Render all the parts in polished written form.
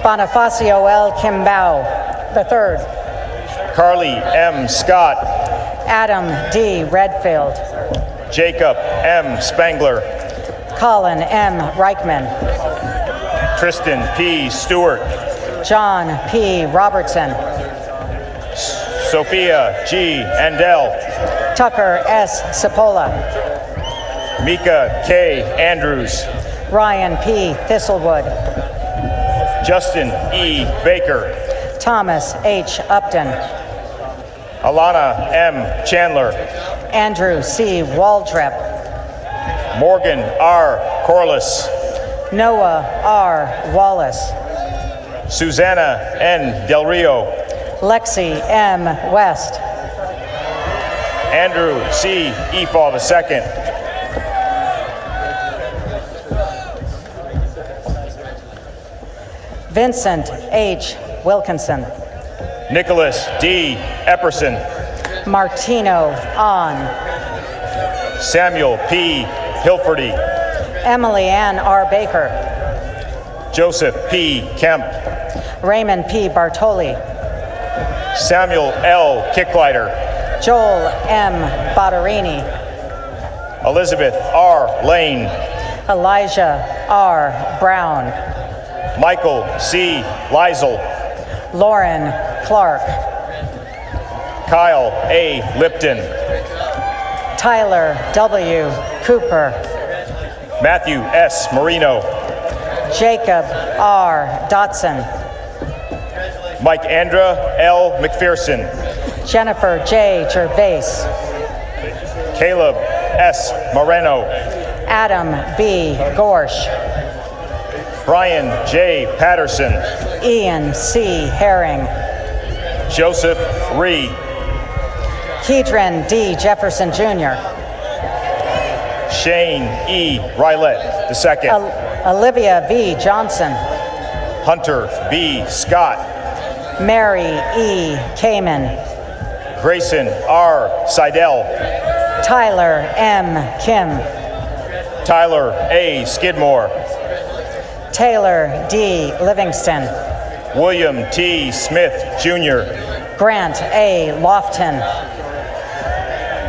Bonifacio L. Kimbao III. Carly M. Scott. Adam D. Redfield. Jacob M. Spangler. Colin M. Reichman. Tristan P. Stewart. John P. Robertson. Sophia G. Andel. Tucker S. Cipolla. Mika K. Andrews. Ryan P. Thistlewood. Justin E. Baker. Thomas H. Upton. Alana M. Chandler. Andrew C. Waldrep. Morgan R. Corliss. Noah R. Wallace. Susanna N. Del Rio. Lexi M. West. Andrew C. Efall II. Vincent H. Wilkinson. Nicholas D. Epperson. Martino On. Samuel P. Hilferty. Emily Ann R. Baker. Joseph P. Kemp. Raymond P. Bartoli. Samuel L. Kicklighter. Joel M. Bottarini. Elizabeth R. Lane. Elijah R. Brown. Michael C. Liesel. Lauren Clark. Kyle A. Lipton. Tyler W. Cooper. Matthew S. Marino. Jacob R. Dotson. Mike Andra L. McPherson. Jennifer J. Gervais. Caleb S. Moreno. Adam B. Gorsh. Brian J. Patterson. Ian C. Herring. Joseph Ree. Keedren D. Jefferson Jr. Shane E. Rylett II. Olivia V. Johnson. Hunter B. Scott. Mary E. Kamen. Grayson R. Seidel. Tyler M. Kim. Tyler A. Skidmore. Taylor D. Livingston. William T. Smith Jr. Grant A. Lofton.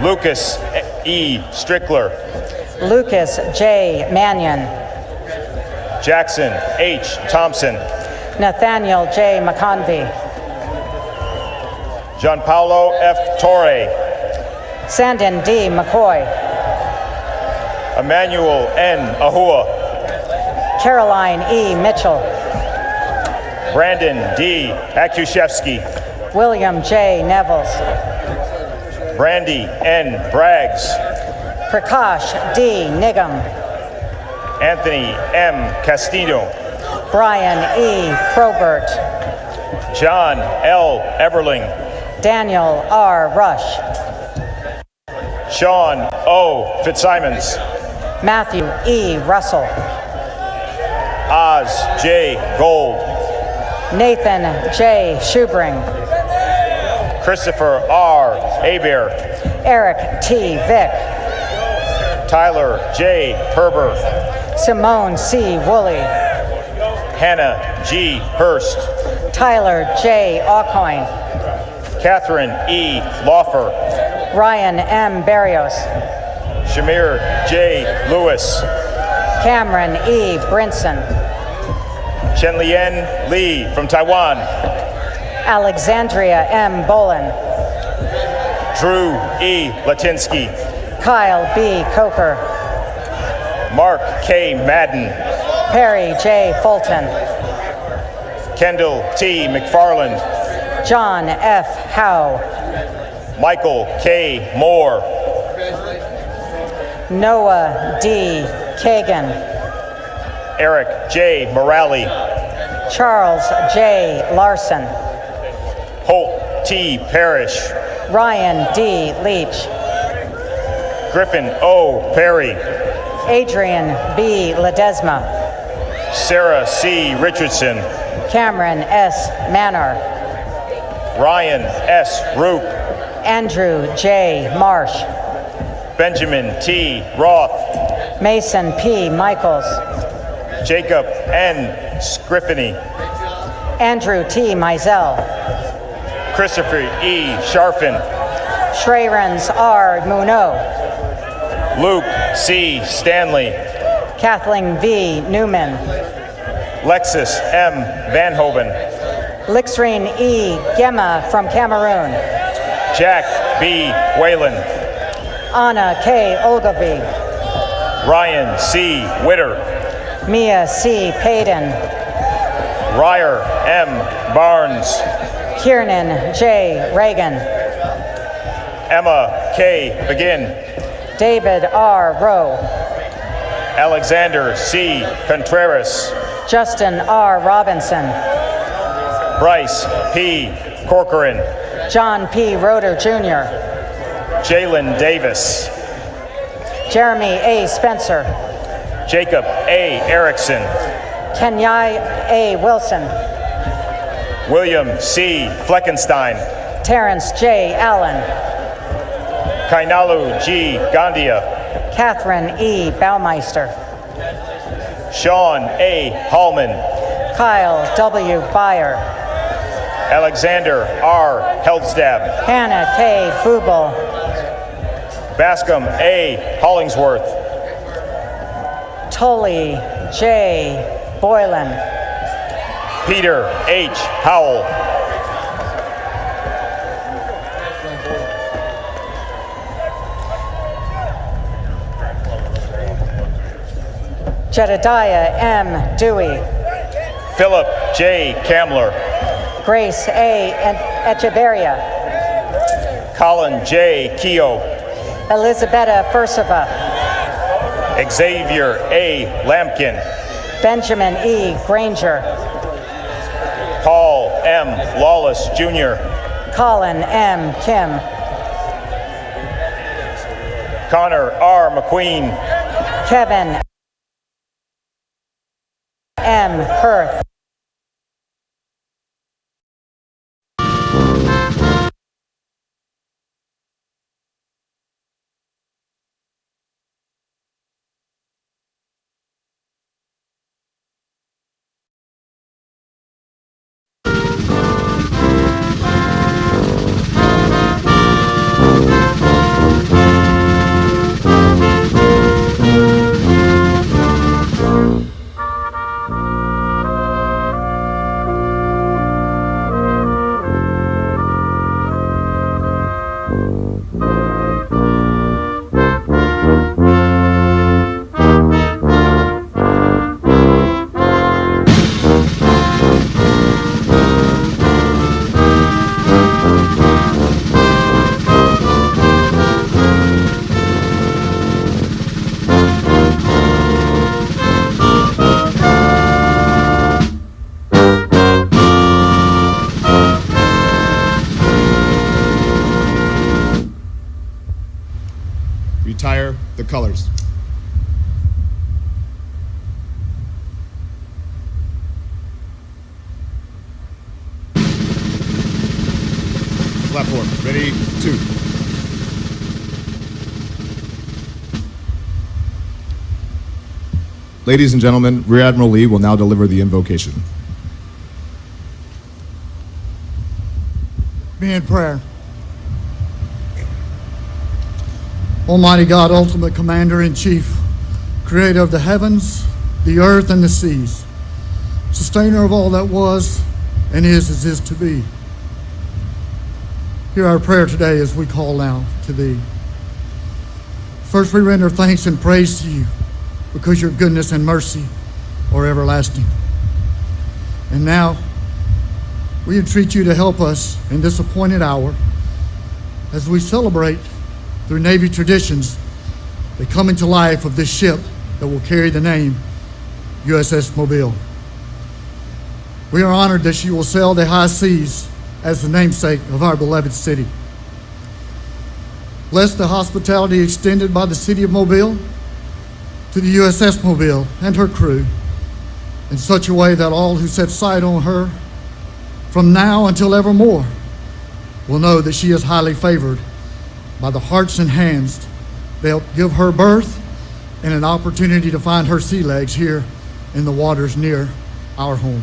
Lucas E. Strickler. Lucas J. Mannion. Jackson H. Thompson. Nathaniel J. McConvey. Gianpaolo F. Torre. Sandon D. McCoy. Emmanuel N. Ahua. Caroline E. Mitchell. Brandon D. Akushevsky. William J. Nevels. Brandy N. Braggs. Prakash D. Nigam. Anthony M. Castillo. Brian E. Probert. John L. Everling. Daniel R. Rush. Sean O. Fitzsimons. Matthew E. Russell. Oz J. Gold. Nathan J. Schubring. Christopher R. Aber. Eric T. Vick. Tyler J. Herber. Simone C. Woolley. Hannah G. Hurst. Tyler J. Aucoin. Catherine E. Lawfer. Ryan M. Barrios. Shamir J. Lewis. Cameron E. Brinson. Chenlien Lee from Taiwan. Alexandria M. Bolin. Drew E. Latinsky. Kyle B. Coker. Mark K. Madden. Perry J. Fulton. Kendall T. McFarland. John F. Howe. Michael K. Moore. Noah D. Kagan. Eric J. Morale. Charles J. Larson. Holt T. Parrish. Ryan D. Leach. Griffin O. Perry. Adrian B. Ledesma. Sarah C. Richardson. Cameron S. Manor. Ryan S. Roop. Andrew J. Marsh. Benjamin T. Roth. Mason P. Michaels. Jacob N. Scriffany. Andrew T. Mizell, Christopher E. Sharfin, Shreyans R. Muno, Luke C. Stanley, Kathleen V. Newman, Lexus M. Van Hoven, Lixreen E. Gemma from Cameroon, Jack B. Whalen, Anna K. Ogilvy, Ryan C. Witter, Mia C. Payton, Ryer M. Barnes, Kiernan J. Reagan, Emma K. Begin, David R. Rowe, Alexander C. Contreras, Justin R. Robinson, Bryce P. Corcoran, John P. Roeder Jr., Jalen Davis, Jeremy A. Spencer, Jacob A. Erickson, Kenyai A. Wilson, William C. Fleckenstein, Terrence J. Allen, Kainalu G. Gandia, Catherine E. Baumeister, Sean A. Hallman, Kyle W. Byer, Alexander R. Heldstab, Hannah K. Bubel, Bascom A. Hollingsworth, Tully J. Boylan, Peter H. Howell, Jedediah M. Dewey, Philip J. Kamler, Grace A. Echeverria, Colin J. Keogh, Elizabetta Fursova, Xavier A. Lampkin, Benjamin E. Granger, Paul M. Lawless Jr., Colin M. Kim, Connor R. McQueen, Kevin M. Kurth, Retire the colors. Platform, ready, 2. Ladies and gentlemen, Rear Admiral Lee will now deliver the invocation. Be in prayer. Almighty God, ultimate commander-in-chief, creator of the heavens, the earth, and the seas, sustainer of all that was and is to be. Hear our prayer today as we call out to Thee. First, we render thanks and praise to You because Your goodness and mercy are everlasting. And now, we entreat You to help us in this appointed hour as we celebrate through Navy traditions the coming to life of this ship that will carry the name USS Mobile. We are honored that she will sail the high seas as the namesake of our beloved city. Bless the hospitality extended by the city of Mobile to the USS Mobile and her crew in such a way that all who set sight on her from now until evermore will know that she is highly favored by the hearts and hands that helped give her birth and an opportunity to find her sea legs here in the waters near our home.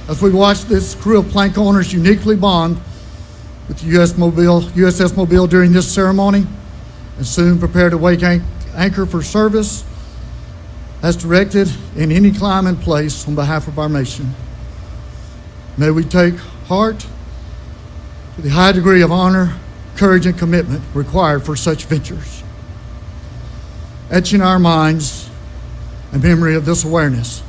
as we watch this crew of plank owners uniquely bond with the USS Mobile during this ceremony, and soon prepare to wake anchor for service as directed in any clime and place on behalf of our nation. May we take heart to the high degree of honor, courage, and commitment required for such ventures. Etch in our minds a memory of this awareness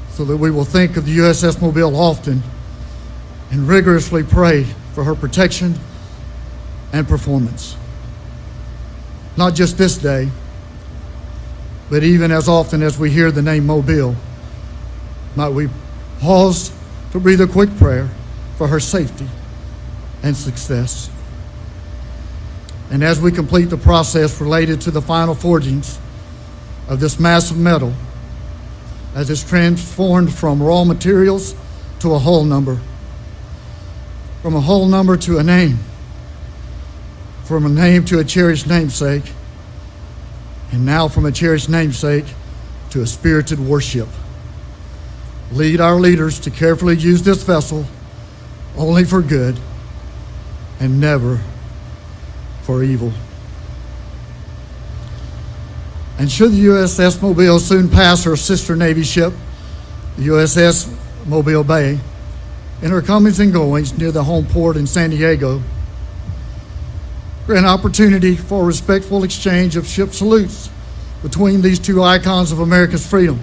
so that we will think of the USS Mobile often and rigorously pray for her protection and performance. Not just this day, but even as often as we hear the name Mobile, might we pause to breathe a quick prayer for her safety and success. And as we complete the process related to the final forgings of this massive metal, as it's transformed from raw materials to a whole number, from a whole number to a name, from a name to a cherished namesake, and now from a cherished namesake to a spirited worship. Lead our leaders to carefully use this vessel only for good and never for evil. And should the USS Mobile soon pass her sister Navy ship, the USS Mobile Bay, in her comings and goings near the home port in San Diego, grant opportunity for a respectful exchange of ship salutes between these two icons of America's freedom,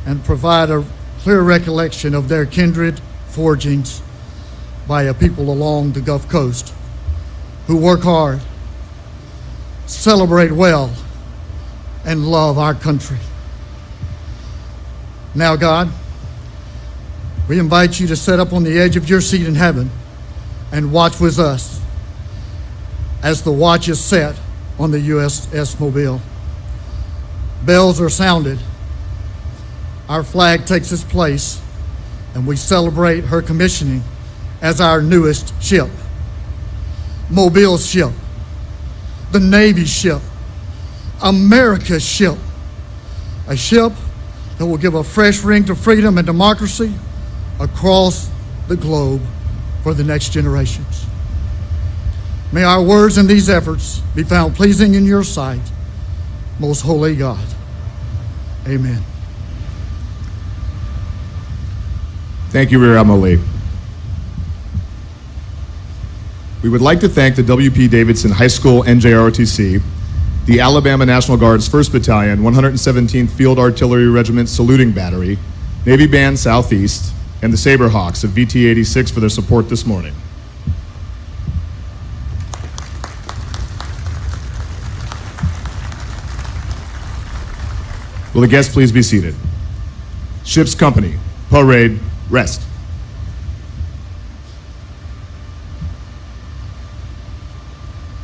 and provide a clear recollection of their kindred forgings by a people along the Gulf Coast who work hard, celebrate well, and love our country. Now, God, we invite you to set up on the edge of your seat in heaven and watch with us as the watch is set on the USS Mobile. Bells are sounded, our flag takes its place, and we celebrate her commissioning as our newest ship. Mobile's ship, the Navy's ship, America's ship, a ship that will give a fresh ring to freedom and democracy across the globe for the next generations. May our words in these efforts be found pleasing in your sight, most holy God. Amen. Thank you, Rear Admiral Lee. We would like to thank the W.P. Davidson High School NJROTC, the Alabama National Guard's 1st Battalion, 117th Field Artillery Regiment Saluting Battery, Navy Band Southeast, and the Saberhawks of VT 86 for their support this morning. Will the guests please be seated? Ship's company, parade, rest.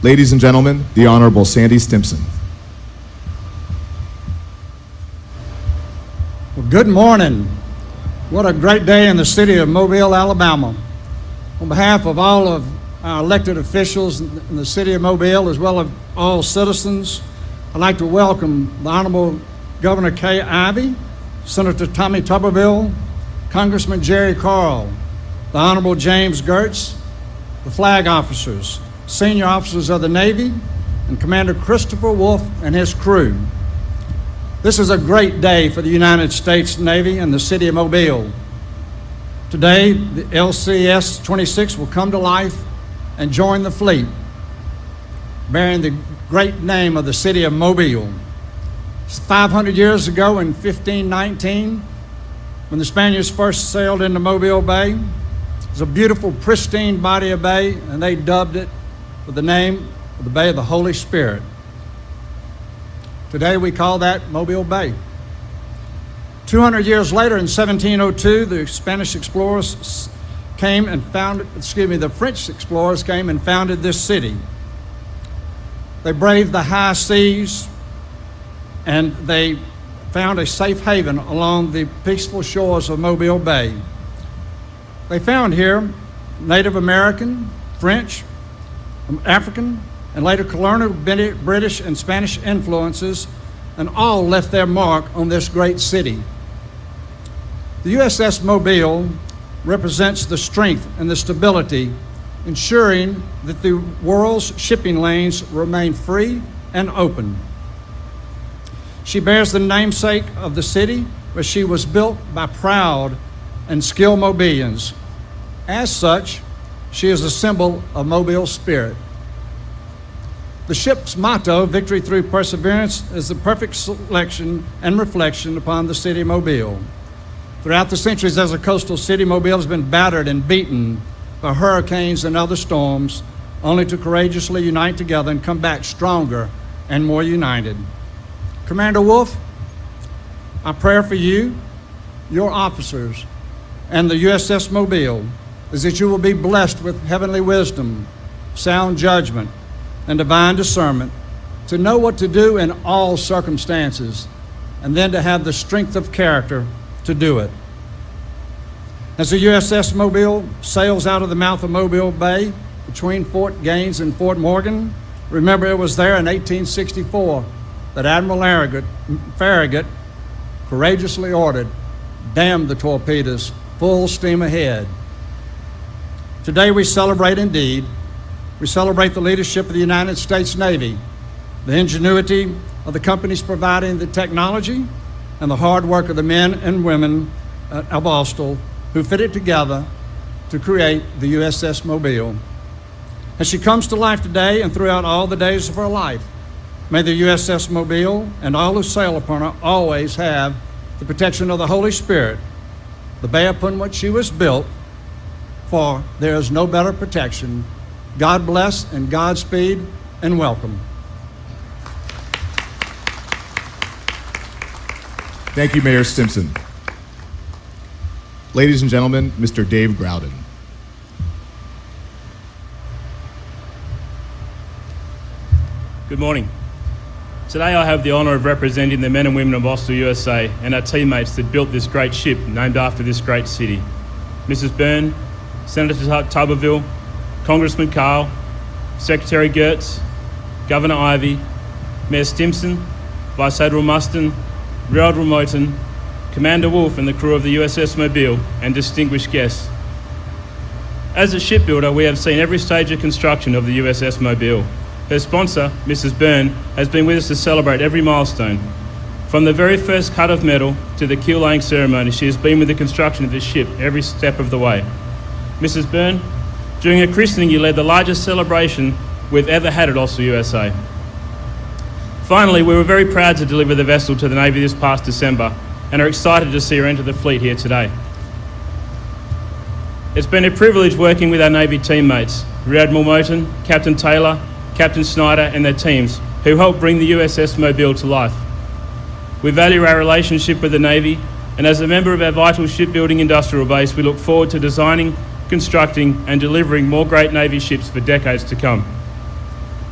Ladies and gentlemen, the Honorable Sandy Stimpson. Well, good morning. What a great day in the city of Mobile, Alabama. On behalf of all of our elected officials in the city of Mobile, as well as all citizens, I'd like to welcome the Honorable Governor Kay Ivey, Senator Tommy Tuberville, Congressman Jerry Carl, the Honorable James Gertz, the flag officers, senior officers of the Navy, and Commander Christopher Wolfe and his crew. This is a great day for the United States Navy and the city of Mobile. Today, the LCS-26 will come to life and join the fleet, bearing the great name of the city of Mobile. 500 years ago in 1519, when the Spaniards first sailed into Mobile Bay, it was a beautiful, pristine body of bay, and they dubbed it with the name of the Bay of the Holy Spirit. Today we call that Mobile Bay. 200 years later, in 1702, the French explorers came and founded this city. They braved the high seas, and they found a safe haven along the peaceful shores of Mobile Bay. They found here Native American, French, African, and later colonial British and Spanish influences, and all left their mark on this great city. The USS Mobile represents the strength and the stability, ensuring that the world's shipping lanes remain free and open. She bears the namesake of the city where she was built by proud and skilled Mobilians. As such, she is a symbol of Mobile spirit. The ship's motto, Victory Through Perseverance, is the perfect selection and reflection upon the city of Mobile. Throughout the centuries as a coastal city, Mobile has been battered and beaten by hurricanes and other storms, only to courageously unite together and come back stronger and more united. Commander Wolf, our prayer for you, your officers, and the USS Mobile is that you will be blessed with heavenly wisdom, sound judgment, and divine discernment to know what to do in all circumstances, and then to have the strength of character to do it. As the USS Mobile sails out of the mouth of Mobile Bay between Fort Gaines and Fort Morgan, remember it was there in 1864 that Admiral Farragut courageously ordered, "Damn the torpedoes, full steam ahead." Today we celebrate indeed. We celebrate the leadership of the United States Navy, the ingenuity of the companies providing the technology, and the hard work of the men and women of Austal who fit it together to create the USS Mobile. As she comes to life today and throughout all the days of her life, may the USS Mobile and all who sail upon her always have the protection of the Holy Spirit, the bay upon which she was built, for there is no better protection. God bless and Godspeed and welcome. Thank you, Mayor Stimson. Ladies and gentlemen, Mr. Dave Groudon. Good morning. Today I have the honour of representing the men and women of Austal, USA and our teammates that built this great ship named after this great city. Mrs. Byrne, Senator Tuberville, Congressman Carl, Secretary Gertz, Governor Ivey, Mayor Stimson, Vice Admiral Muston, Rear Admiral Moten, Commander Wolf and the crew of the USS Mobile, and distinguished guests. As a shipbuilder, we have seen every stage of construction of the USS Mobile. Her sponsor, Mrs. Byrne, has been with us to celebrate every milestone. From the very first cut of metal to the keel laying ceremony, she has been with the construction of this ship every step of the way. Mrs. Byrne, during her christening, you led the largest celebration we've ever had at Austal, USA. Finally, we were very proud to deliver the vessel to the Navy this past December and are excited to see her enter the fleet here today. It's been a privilege working with our Navy teammates, Rear Admiral Moten, Captain Taylor, Captain Snyder and their teams, who helped bring the USS Mobile to life. We value our relationship with the Navy, and as a member of our vital shipbuilding industrial base, we look forward to designing, constructing and delivering more great Navy ships for decades to come.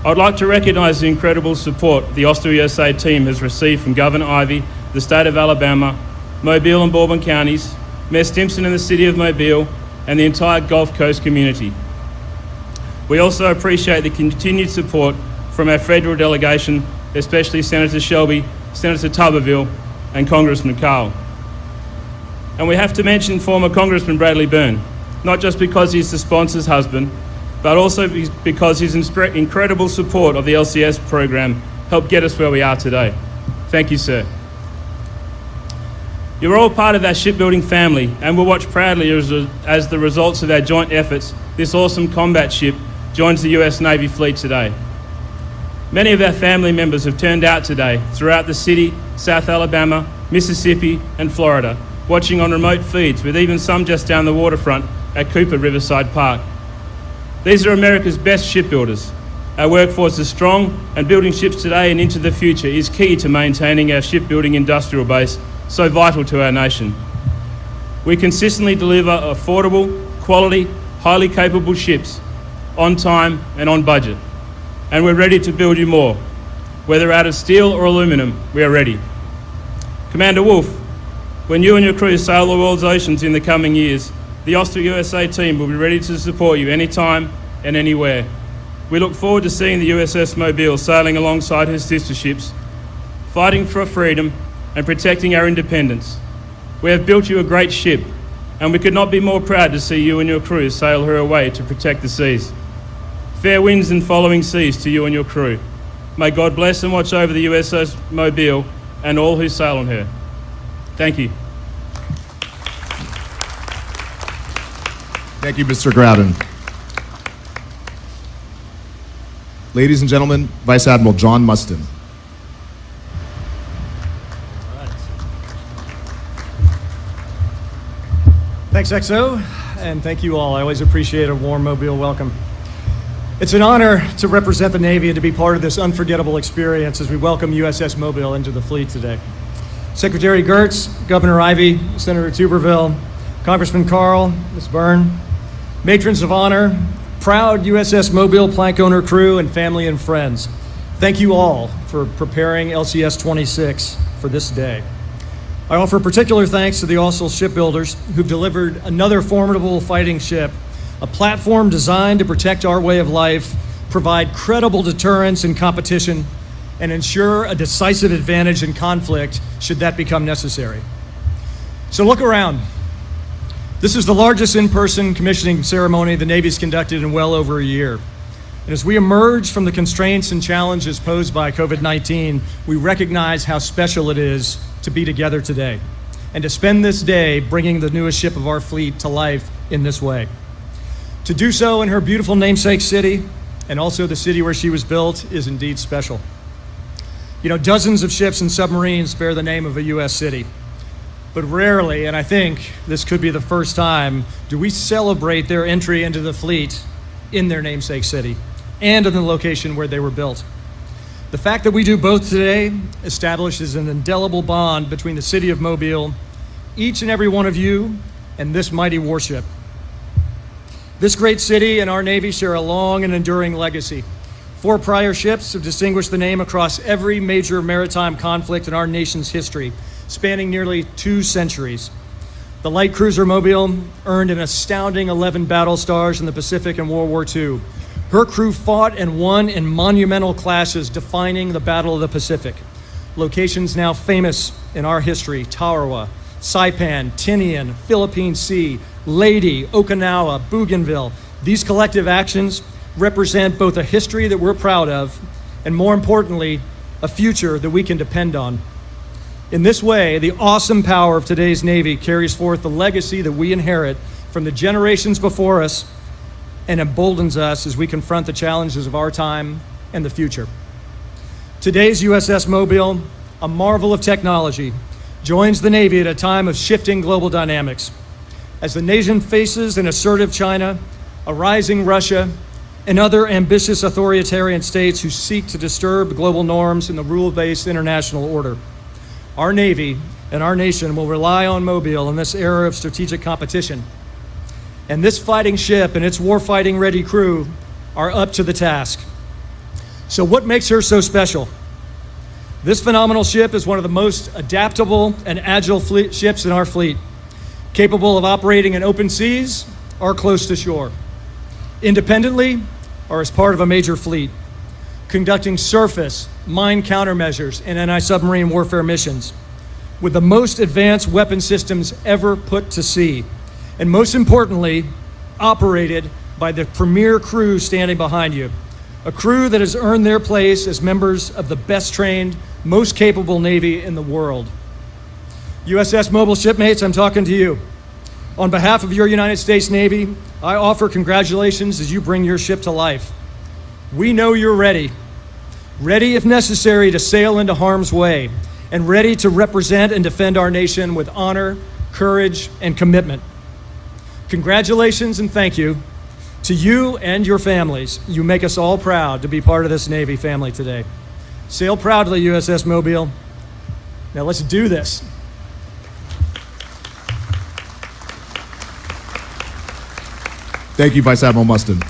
I'd like to recognise the incredible support the Austal USA team has received from Governor Ivey, the state of Alabama, Mobile and Bourbon counties, Mayor Stimson and the city of Mobile, and the entire Gulf Coast community. We also appreciate the continued support from our federal delegation, especially Senator Shelby, Senator Tuberville and Congressman Carl. And we have to mention former Congressman Bradley Byrne, not just because he's the sponsor's husband, but also because his incredible support of the LCS program helped get us where we are today. Thank you, sir. You're all part of our shipbuilding family and will watch proudly as the results of our joint efforts, this awesome combat ship joins the US Navy fleet today. Many of our family members have turned out today throughout the city, South Alabama, Mississippi and Florida, watching on remote feeds, with even some just down the waterfront at Cooper Riverside Park. These are America's best shipbuilders. Our workforce is strong, and building ships today and into the future is key to maintaining our shipbuilding industrial base, so vital to our nation. We consistently deliver affordable, quality, highly capable ships on time and on budget. And we're ready to build you more. Whether out of steel or aluminum, we are ready. Commander Wolf, when you and your crew sail the world's oceans in the coming years, the Austal USA team will be ready to support you anytime and anywhere. We look forward to seeing the USS Mobile sailing alongside her sister ships, fighting for freedom and protecting our independence. We have built you a great ship, and we could not be more proud to see you and your crew sail her away to protect the seas. Fair winds and following seas to you and your crew. May God bless and watch over the USS Mobile and all who sail on her. Thank you. Thank you, Mr. Groudon. Ladies and gentlemen, Vice Admiral John Mustin. Thanks, XO, and thank you all. I always appreciate a warm Mobile welcome. It's an honor to represent the Navy and to be part of this unforgettable experience as we welcome USS Mobile into the fleet today. Secretary Gertz, Governor Ivey, Senator Tuberville, Congressman Carl, Ms. Byrne, matrons of honor, proud USS Mobile plank owner crew, and family and friends. Thank you all for preparing LCS 26 for this day. I offer particular thanks to the Austal shipbuilders who've delivered another formidable fighting ship, a platform designed to protect our way of life, provide credible deterrence in competition, and ensure a decisive advantage in conflict should that become necessary. So look around. This is the largest in-person commissioning ceremony the Navy's conducted in well over a year. And as we emerge from the constraints and challenges posed by COVID-19, we recognize how special it is to be together today and to spend this day bringing the newest ship of our fleet to life in this way. To do so in her beautiful namesake city, and also the city where she was built, is indeed special. You know, dozens of ships and submarines bear the name of a U.S. city, but rarely, and I think this could be the first time, do we celebrate their entry into the fleet in their namesake city and in the location where they were built. The fact that we do both today establishes an indelible bond between the city of Mobile, each and every one of you, and this mighty warship. This great city and our Navy share a long and enduring legacy. 4 prior ships have distinguished the name across every major maritime conflict in our nation's history, spanning nearly 2 centuries. The light cruiser Mobile earned an astounding 11 battle stars in the Pacific in World War II. Her crew fought and won in monumental clashes defining the Battle of the Pacific. Locations now famous in our history: Tarawa, Saipan, Tinian, Philippine Sea, Leyte, Okinawa, Bougainville. These collective actions represent both a history that we're proud of and, more importantly, a future that we can depend on. In this way, the awesome power of today's Navy carries forth the legacy that we inherit from the generations before us and emboldens us as we confront the challenges of our time and the future. Today's USS Mobile, a marvel of technology, joins the Navy at a time of shifting global dynamics. As the nation faces an assertive China, a rising Russia, and other ambitious authoritarian states who seek to disturb global norms and the rule-based international order, our Navy and our nation will rely on Mobile in this era of strategic competition. And this fighting ship and its warfighting ready crew are up to the task. So what makes her so special? This phenomenal ship is one of the most adaptable and agile ships in our fleet, capable of operating in open seas or close to shore, independently or as part of a major fleet, conducting surface, mine countermeasures, and anti-submarine warfare missions, with the most advanced weapon systems ever put to sea, and most importantly, operated by the premier crew standing behind you, a crew that has earned their place as members of the best trained, most capable Navy in the world. USS Mobile shipmates, I'm talking to you. On behalf of your United States Navy, I offer congratulations as you bring your ship to life. We know you're ready if necessary to sail into harm's way, and ready to represent and defend our nation with honor, courage, and commitment. Congratulations and thank you to you and your families. You make us all proud to be part of this Navy family today. Sail proudly, USS Mobile. Now let's do this. Thank you, Vice Admiral Mustin.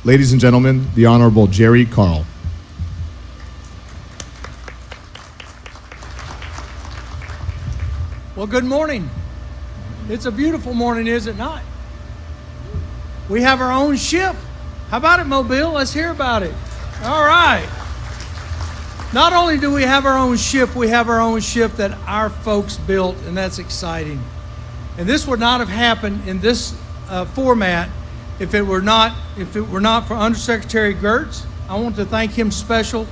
Ladies and gentlemen, the Honorable Jerry Carl. Well, good morning. It's a beautiful morning, is it not? We have our own ship. How about it, Mobile? Let's hear about it. All right. Not only do we have our own ship, we have our own ship that our folks built, and that's exciting. And this would not have happened in this format if it were not for Undersecretary Gertz. I want to thank him special.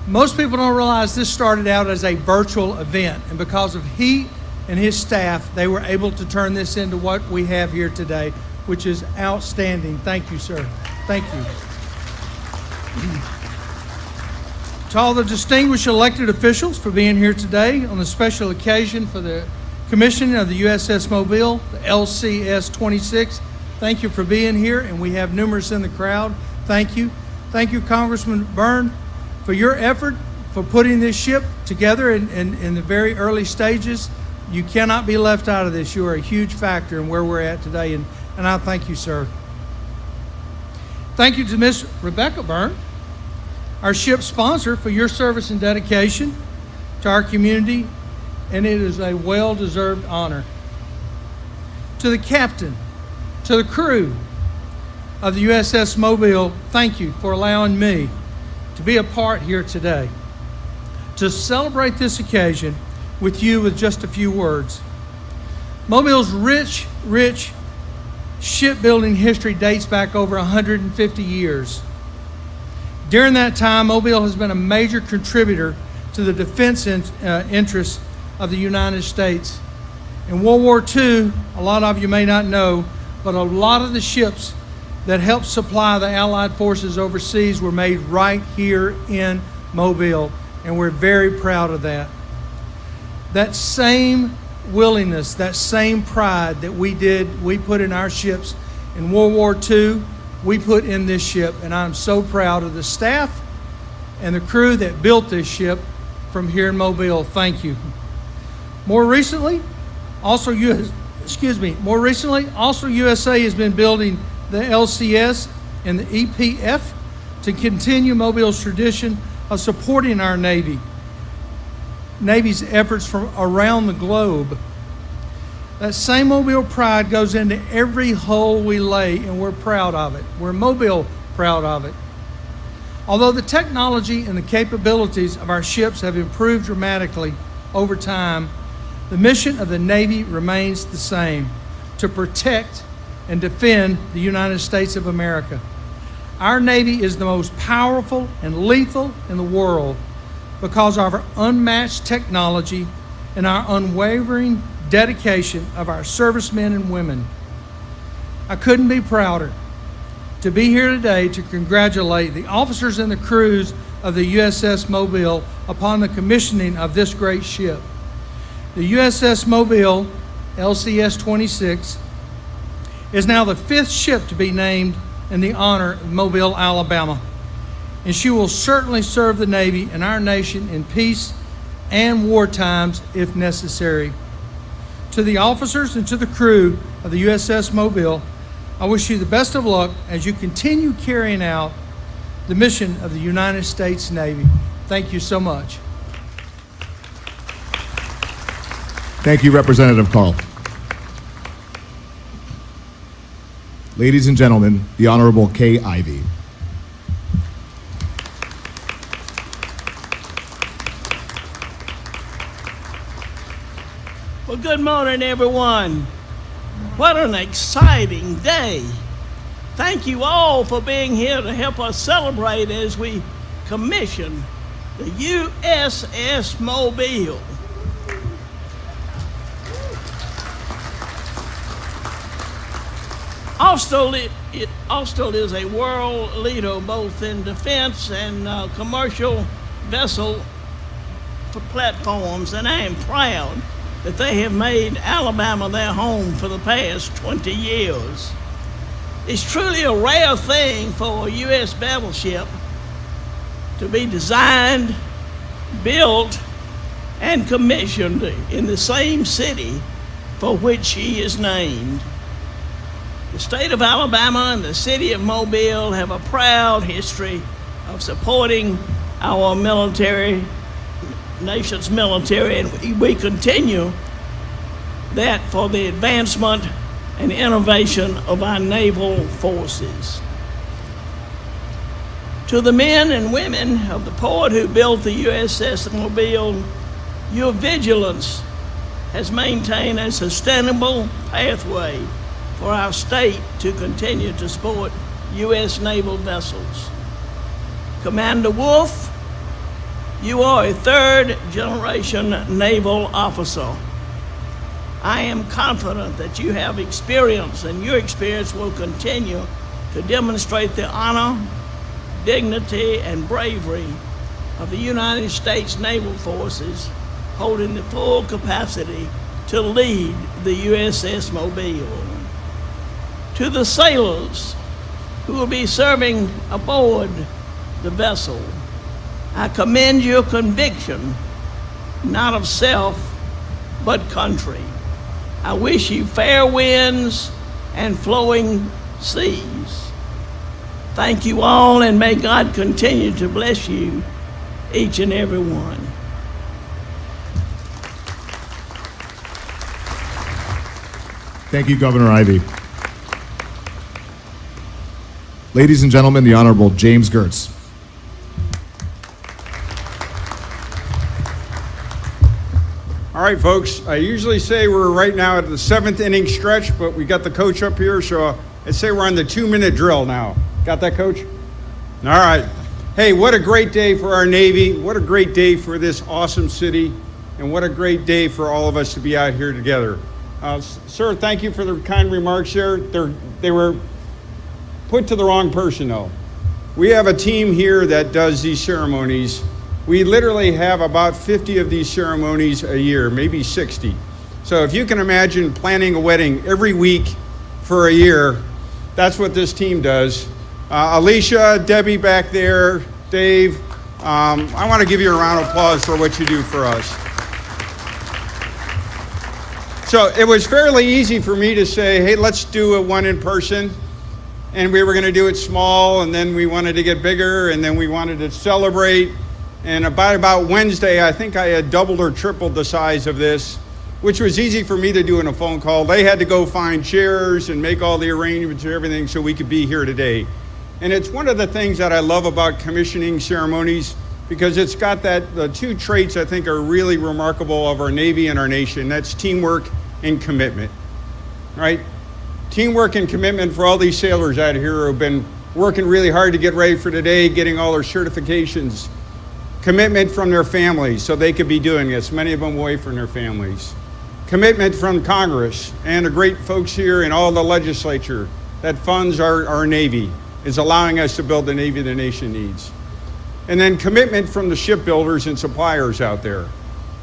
Most people don't realize this started out as a virtual event, and because of he and his staff, they were able to turn this into what we have here today, which is outstanding. Thank you, sir. Thank you. To all the distinguished elected officials for being here today on the special occasion for the commissioning of the USS Mobile, the LCS 26. Thank you for being here, and we have numerous in the crowd. Thank you. Thank you, Congressman Byrne, for your effort for putting this ship together in the very early stages. You cannot be left out of this. You are a huge factor in where we're at today, and I thank you, sir. Thank you to Miss Rebecca Byrne, our ship sponsor, for your service and dedication to our community, and it is a well-deserved honor. To the captain, to the crew of the USS Mobile, thank you for allowing me to be a part here today to celebrate this occasion with you with just a few words. Mobile's rich shipbuilding history dates back over 150 years. During that time, Mobile has been a major contributor to the defense interests of the United States. In World War II, a lot of you may not know, but a lot of the ships that helped supply the Allied forces overseas were made right here in Mobile, and we're very proud of that. That same willingness, that same pride that we put in our ships in World War II, we put in this ship, and I'm so proud of the staff and the crew that built this ship from here in Mobile. Thank you. More recently, also USA has been building the LCS and the EPF to continue Mobile's tradition of supporting our Navy's efforts from around the globe. That same Mobile pride goes into every hole we lay, and we're proud of it. We're Mobile proud of it. Although the technology and the capabilities of our ships have improved dramatically over time, the mission of the Navy remains the same: to protect and defend the United States of America. Our Navy is the most powerful and lethal in the world because of our unmatched technology and our unwavering dedication of our servicemen and women. I couldn't be prouder to be here today to congratulate the officers and the crews of the USS Mobile upon the commissioning of this great ship. The USS Mobile, LCS 26, is now the 5th ship to be named in the honor of Mobile, Alabama, and she will certainly serve the Navy and our nation in peace and war times if necessary. To the officers and to the crew of the USS Mobile, I wish you the best of luck as you continue carrying out the mission of the United States Navy. Thank you so much. Thank you, Representative Carl. Ladies and gentlemen, the Honorable Kay Ivey. Well, good morning, everyone. What an exciting day. Thank you all for being here to help us celebrate as we commission the USS Mobile. Austal is a world leader both in defense and commercial vessel platforms, and I am proud that they have made Alabama their home for the past 20 years. It's truly a rare thing for a U.S. battleship to be designed, built, and commissioned in the same city for which she is named. The state of Alabama and the city of Mobile have a proud history of supporting our nation's military, and we continue that for the advancement and innovation of our naval forces. To the men and women of the port who built the USS Mobile, your vigilance has maintained a sustainable pathway for our state to continue to support U.S. naval vessels. Commander Wolf, you are a third-generation naval officer. I am confident that you have experience, and your experience will continue to demonstrate the honor, dignity, and bravery of the United States Naval Forces, holding the full capacity to lead the USS Mobile. To the sailors who will be serving aboard the vessel, I commend your conviction, not of self, but country. I wish you fair winds and flowing seas. Thank you all, and may God continue to bless you, each and every one. Thank you, Governor Ivey. Ladies and gentlemen, the Honorable James Gertz. All right, folks, I usually say we're right now at the 7th inning stretch, but we got the coach up here, so I'd say we're on the 2-minute drill now. Got that, Coach? All right. Hey, what a great day for our Navy. What a great day for this awesome city, and what a great day for all of us to be out here together. Sir, thank you for the kind remarks there. They were put to the wrong person, though. We have a team here that does these ceremonies. We literally have about 50 of these ceremonies a year, maybe 60. So if you can imagine planning a wedding every week for a year, that's what this team does. Alicia, Debbie back there, Dave, I want to give you a round of applause for what you do for us. So it was fairly easy for me to say, hey, let's do one in person. And we were going to do it small, and then we wanted to get bigger, and then we wanted to celebrate. And about Wednesday, I think I had doubled or tripled the size of this, which was easy for me to do in a phone call. They had to go find chairs and make all the arrangements and everything so we could be here today. And it's one of the things that I love about commissioning ceremonies, because it's got the two traits I think are really remarkable of our Navy and our nation. That's teamwork and commitment, right? Teamwork and commitment for all these sailors out here who have been working really hard to get ready for today, getting all their certifications. Commitment from their families so they could be doing this, many of them away from their families. Commitment from Congress and the great folks here in all the legislature that funds our Navy, is allowing us to build the Navy the nation needs. And then commitment from the shipbuilders and suppliers out there.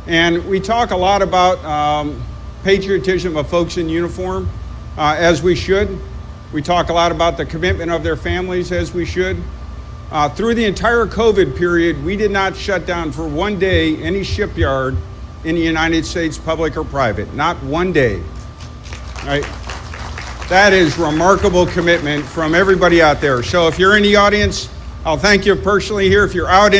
And we talk a lot about patriotism of folks in uniform, as we should. We talk a lot about the commitment of their families, as we should. Through the entire COVID period, we did not shut down for one day any shipyard in the United States, public or private. Not one day. Right? That is remarkable commitment from everybody out there. So if you're in the audience, I'll thank you personally here. If you're out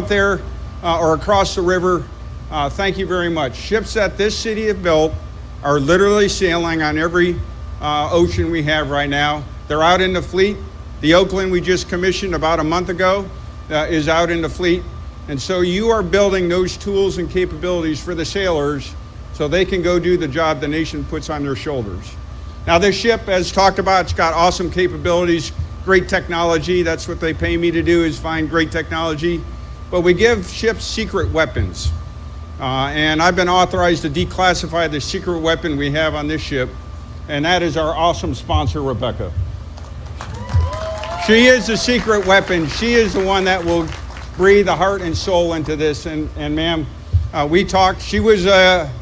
there or across the river, thank you very much. Ships that this city have built are literally sailing on every ocean we have right now. They're out in the fleet. The Oakland we just commissioned about a month ago is out in the fleet. And so you are building those tools and capabilities for the sailors so they can go do the job the nation puts on their shoulders. Now this ship, as talked about, it's got awesome capabilities, great technology. That's what they pay me to do, is find great technology. But we give ships secret weapons. And I've been authorized to declassify the secret weapon we have on this ship, and that is our awesome sponsor, Rebecca. She is the secret weapon. She is the one that will breathe the heart and soul into this. And ma'am, we talked. She was a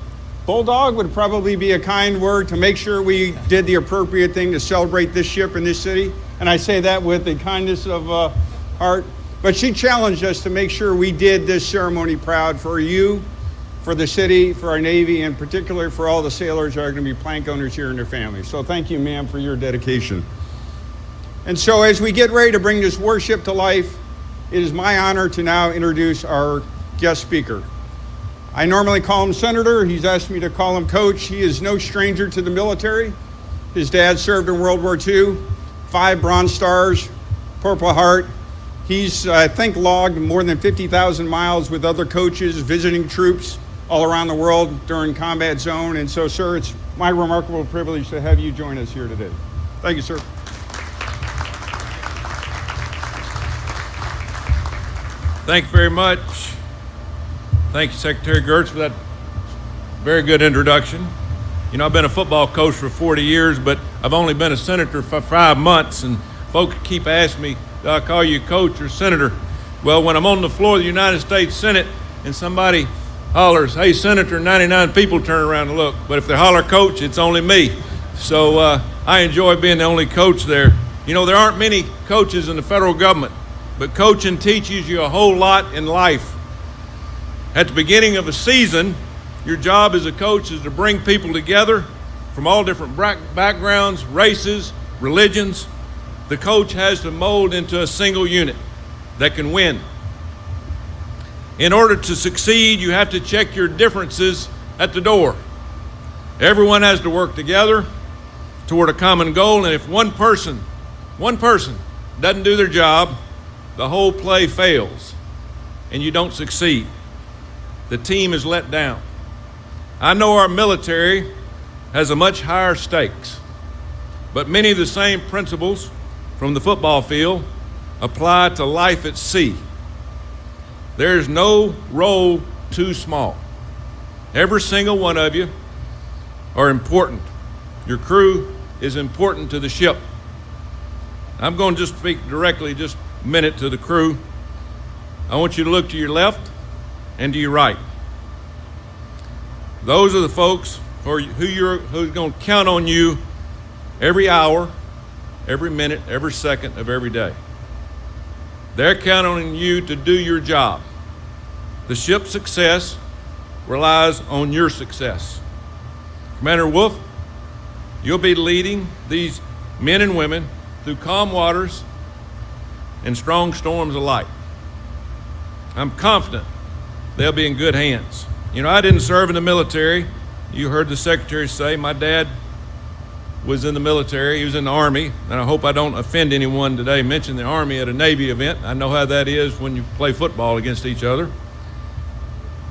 bulldog, would probably be a kind word, to make sure we did the appropriate thing to celebrate this ship in this city. And I say that with the kindness of heart. But she challenged us to make sure we did this ceremony proud for you, for the city, for our Navy, and particularly for all the sailors who are going to be plank owners here and their families. So thank you, ma'am, for your dedication. And so as we get ready to bring this worship to life, it is my honor to now introduce our guest speaker. I normally call him Senator. He's asked me to call him Coach. He is no stranger to the military. His dad served in World War II, 5 Bronze Stars, Purple Heart. He's, I think, logged more than 50,000 miles with other coaches, visiting troops all around the world during combat zone. And so, sir, it's my remarkable privilege to have you join us here today. Thank you, sir. Thank you very much. Thank you, Secretary Gertz, for that very good introduction. You know, I've been a football coach for 40 years, but I've only been a senator for 5 months, and folks keep asking me, do I call you coach or senator? Well, when I'm on the floor of the United States Senate and somebody hollers, hey, Senator, 99 people turn around and look. But if they holler coach, it's only me. So I enjoy being the only coach there. You know, there aren't many coaches in the federal government, but coaching teaches you a whole lot in life. At the beginning of a season, your job as a coach is to bring people together from all different backgrounds, races, religions. The coach has to mold into a single unit that can win. In order to succeed, you have to check your differences at the door. Everyone has to work together toward a common goal, and if one person doesn't do their job, the whole play fails and you don't succeed. The team is let down. I know our military has a much higher stakes, but many of the same principles from the football field apply to life at sea. There's no role too small. Every single one of you are important. Your crew is important to the ship. I'm going to just speak directly just a minute to the crew. I want you to look to your left and to your right. Those are the folks who's going to count on you every hour, every minute, every second of every day. They're counting on you to do your job. The ship's success relies on your success. Commander Wolf, you'll be leading these men and women through calm waters and strong storms alike. I'm confident they'll be in good hands. You know, I didn't serve in the military. You heard the Secretary say my dad was in the military. He was in the Army, and I hope I don't offend anyone today mentioning the Army at a Navy event. I know how that is when you play football against each other.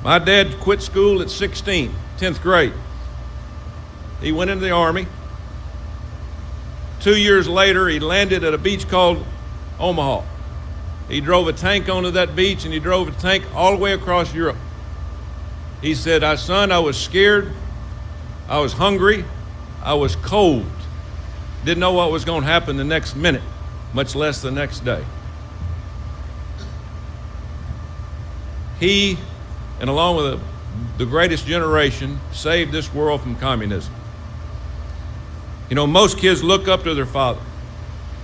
My dad quit school at 16, 10th grade. He went into the Army. 2 years later, he landed at a beach called Omaha. He drove a tank onto that beach, and he drove a tank all the way across Europe. He said, son, I was scared, I was hungry, I was cold. Didn't know what was going to happen the next minute, much less the next day. He, and along with the greatest generation, saved this world from communism. You know, most kids look up to their father.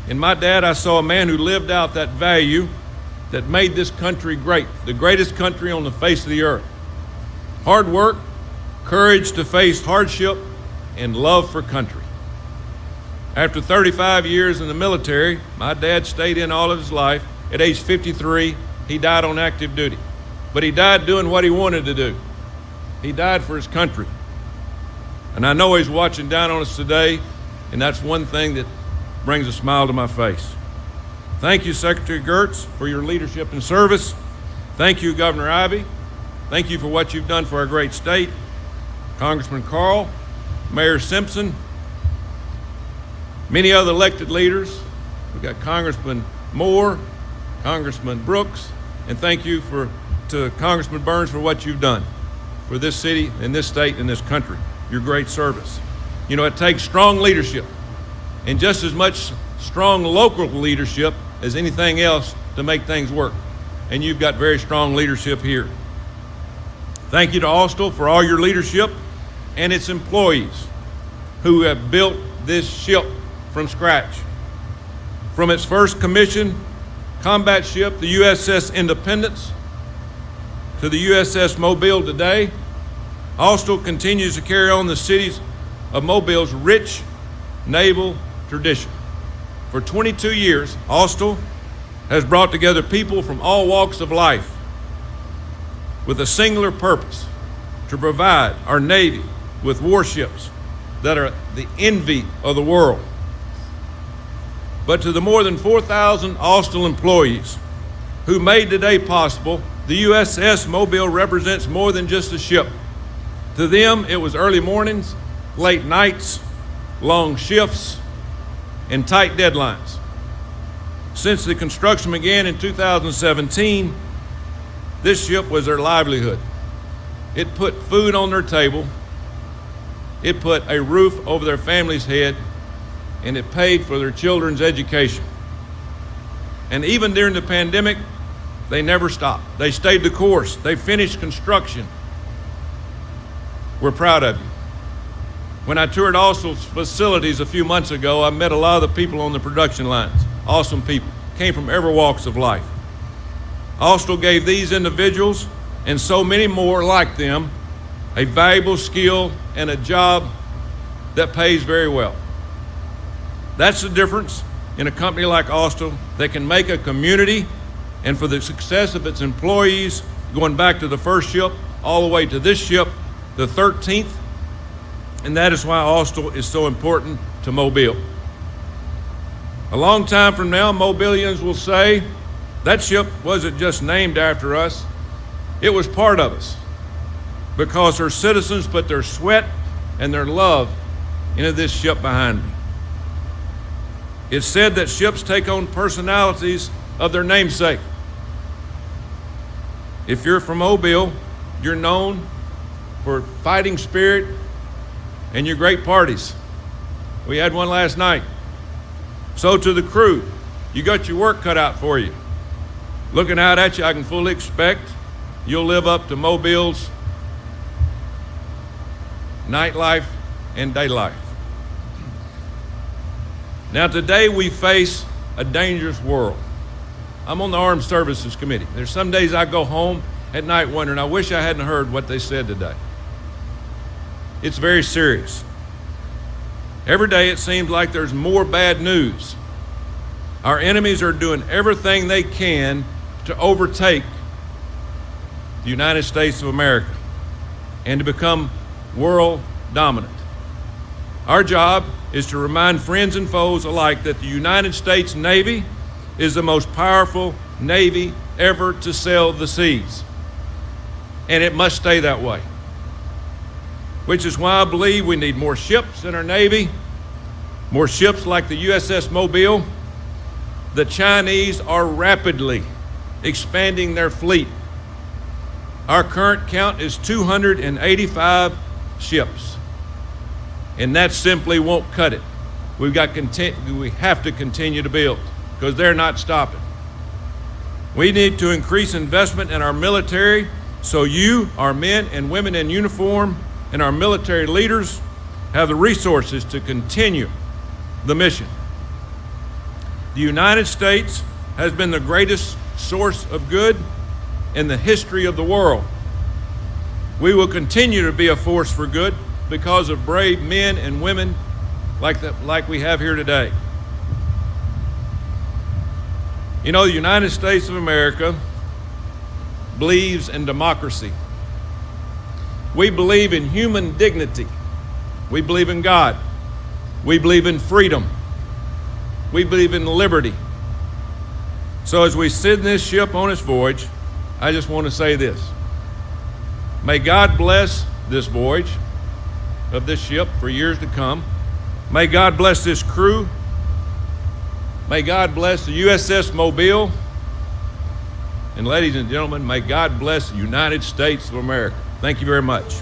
In my dad, I saw a man who lived out that value that made this country great, the greatest country on the face of the earth. Hard work, courage to face hardship, and love for country. After 35 years in the military, my dad stayed in all of his life. At age 53, he died on active duty. But he died doing what he wanted to do. He died for his country. And I know he's watching down on us today, and that's one thing that brings a smile to my face. Thank you, Secretary Gertz, for your leadership and service. Thank you, Governor Ivey. Thank you for what you've done for our great state. Congressman Carl, Mayor Simpson, many other elected leaders. We've got Congressman Moore, Congressman Brooks, and thank you to Congressman Burns for what you've done for this city and this state and this country. Your great service. You know, it takes strong leadership and just as much strong local leadership as anything else to make things work. And you've got very strong leadership here. Thank you to Austell for all your leadership and its employees who have built this ship from scratch. From its first commissioned combat ship, the USS Independence, to the USS Mobile today, Austell continues to carry on the city of Mobile's rich naval tradition. For 22 years, Austell has brought together people from all walks of life with a singular purpose: to provide our Navy with warships that are the envy of the world. But to the more than 4,000 Austell employees who made today possible, the USS Mobile represents more than just a ship. To them, it was early mornings, late nights, long shifts, and tight deadlines. Since the construction began in 2017, this ship was their livelihood. It put food on their table, it put a roof over their family's head, and it paid for their children's education. And even during the pandemic, they never stopped. They stayed the course. They finished construction. We're proud of you. When I toured Austal's facilities a few months ago, I met a lot of the people on the production lines. Awesome people, came from every walks of life. Austal gave these individuals, and so many more like them, a valuable skill and a job that pays very well. That's the difference in a company like Austal that can make a community, and for the success of its employees, going back to the first ship, all the way to this ship, the 13th, and that is why Austal is so important to Mobile. A long time from now, Mobilians will say, that ship wasn't just named after us, it was part of us, because her citizens put their sweat and their love into this ship behind me. It's said that ships take on personalities of their namesake. If you're from Mobile, you're known for fighting spirit and your great parties. We had one last night. So to the crew, you got your work cut out for you. Looking out at you, I can fully expect you'll live up to Mobile's nightlife and day life. Now today we face a dangerous world. I'm on the Armed Services Committee. There's some days I go home at night wondering, I wish I hadn't heard what they said today. It's very serious. Every day it seems like there's more bad news. Our enemies are doing everything they can to overtake the United States of America and to become world dominant. Our job is to remind friends and foes alike that the United States Navy is the most powerful Navy ever to sail the seas. And it must stay that way. Which is why I believe we need more ships in our Navy, more ships like the USS Mobile. The Chinese are rapidly expanding their fleet. Our current count is 285 ships. And that simply won't cut it. We have to continue to build because they're not stopping. We need to increase investment in our military so you, our men and women in uniform, and our military leaders have the resources to continue the mission. The United States has been the greatest source of good in the history of the world. We will continue to be a force for good because of brave men and women like we have here today. You know, the United States of America believes in democracy. We believe in human dignity. We believe in God. We believe in freedom. We believe in liberty. So as we sit in this ship on its voyage, I just want to say this. May God bless this voyage of this ship for years to come. May God bless this crew. May God bless the USS Mobile. And ladies and gentlemen, may God bless the United States of America. Thank you very much.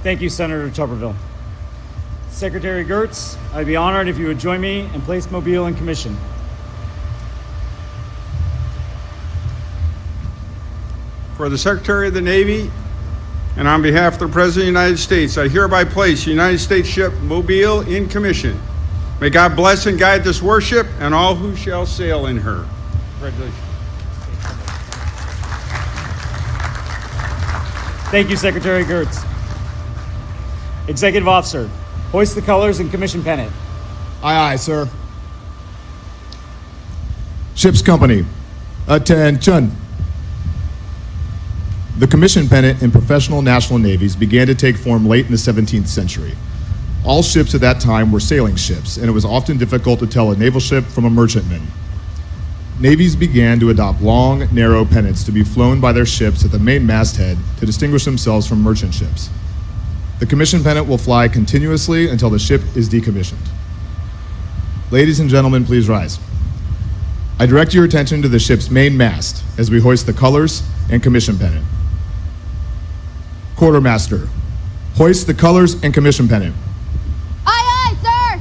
Thank you, Senator Tuberville. Secretary Gertz, I'd be honored if you would join me and place Mobile in commission. For the Secretary of the Navy, and on behalf of the President of the United States, I hereby place United States ship Mobile in commission. May God bless and guide this worship and all who shall sail in her. Congratulations. Thank you, Secretary Gertz. Executive Officer, hoist the colors and commission pennant. Aye, aye, sir. Ship's company, attention. The commission pennant in professional national navies began to take form late in the 17th century. All ships at that time were sailing ships, and it was often difficult to tell a naval ship from a merchantman. Navies began to adopt long, narrow pennants to be flown by their ships at the main masthead to distinguish themselves from merchant ships. The commission pennant will fly continuously until the ship is decommissioned. Ladies and gentlemen, please rise. I direct your attention to the ship's main mast as we hoist the colors and commission pennant. Quartermaster, hoist the colors and commission pennant. Aye, aye, sir!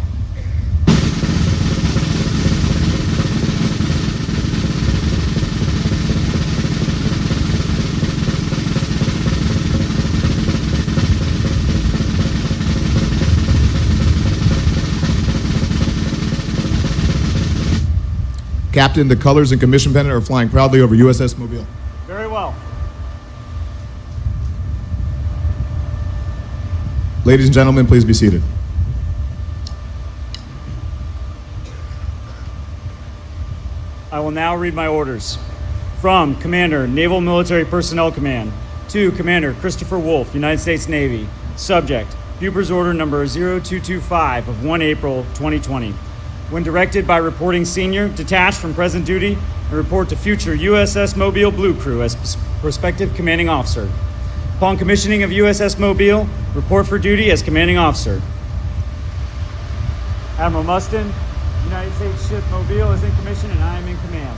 Captain, the colors and commission pennant are flying proudly over USS Mobile. Very well. Ladies and gentlemen, please be seated. I will now read my orders. From Commander, Naval Military Personnel Command, to Commander Christopher Wolf, United States Navy. Subject, Buber's Order Number 0225 of 1 April 2020. When directed by reporting senior, detach from present duty, and report to future USS Mobile Blue Crew as prospective commanding officer. Upon commissioning of USS Mobile, report for duty as commanding officer. Admiral Mustin, United States ship Mobile is in commission and I am in command.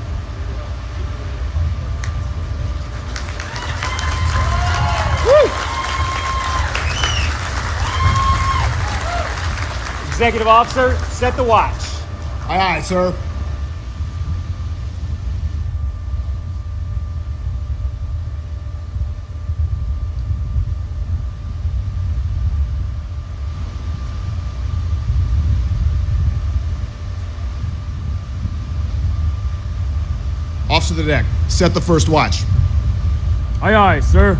Woo! Executive officer, set the watch. Aye, aye, sir. Officer of the deck, set the first watch. Aye, aye, sir.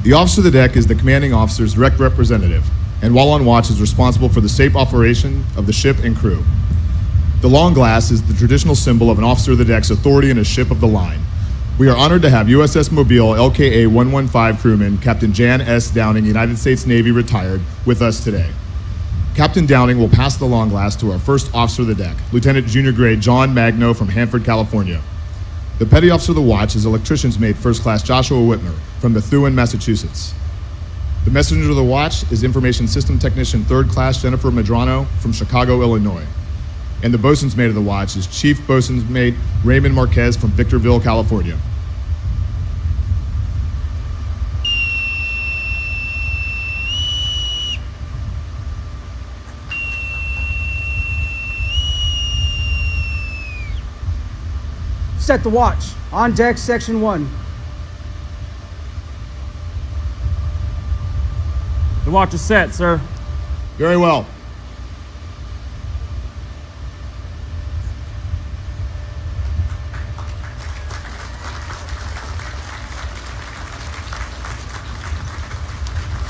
The officer of the deck is the commanding officer's direct representative, and while on watch is responsible for the safe operation of the ship and crew. The long glass is the traditional symbol of an officer of the deck's authority in a ship of the line. We are honored to have USS Mobile LKA 115 crewman Captain Jan S. Downing, United States Navy, retired, with us today. Captain Downing will pass the long glass to our first officer of the deck, Lieutenant Junior Grade John Magno from Hanford, California. The petty officer of the watch is electrician's mate First Class Joshua Whitmer from Methuen, Massachusetts. The messenger of the watch is Information System Technician Third Class Jennifer Medrano from Chicago, Illinois. And the bosun's mate of the watch is Chief Bosun's mate Raymond Marquez from Victorville, California. Set the watch. On deck, section 1. The watch is set, sir. Very well.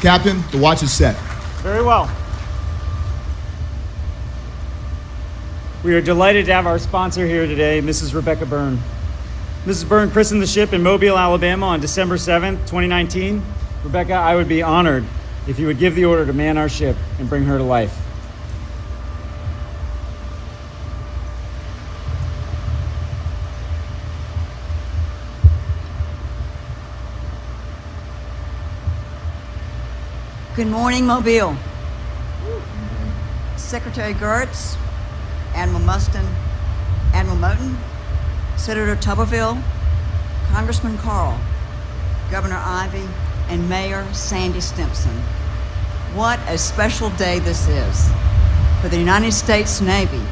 Captain, the watch is set. Very well. We are delighted to have our sponsor here today, Mrs. Rebecca Byrne. Mrs. Byrne christened the ship in Mobile, Alabama on December 7th, 2019. Rebecca, I would be honored if you would give the order to man our ship and bring her to life. Good morning, Mobile. Secretary Gertz, Admiral Mustin, Admiral Moten, Senator Tuberville, Congressman Carl, Governor Ivey, and Mayor Sandy Stimpson. What a special day this is for the United States Navy,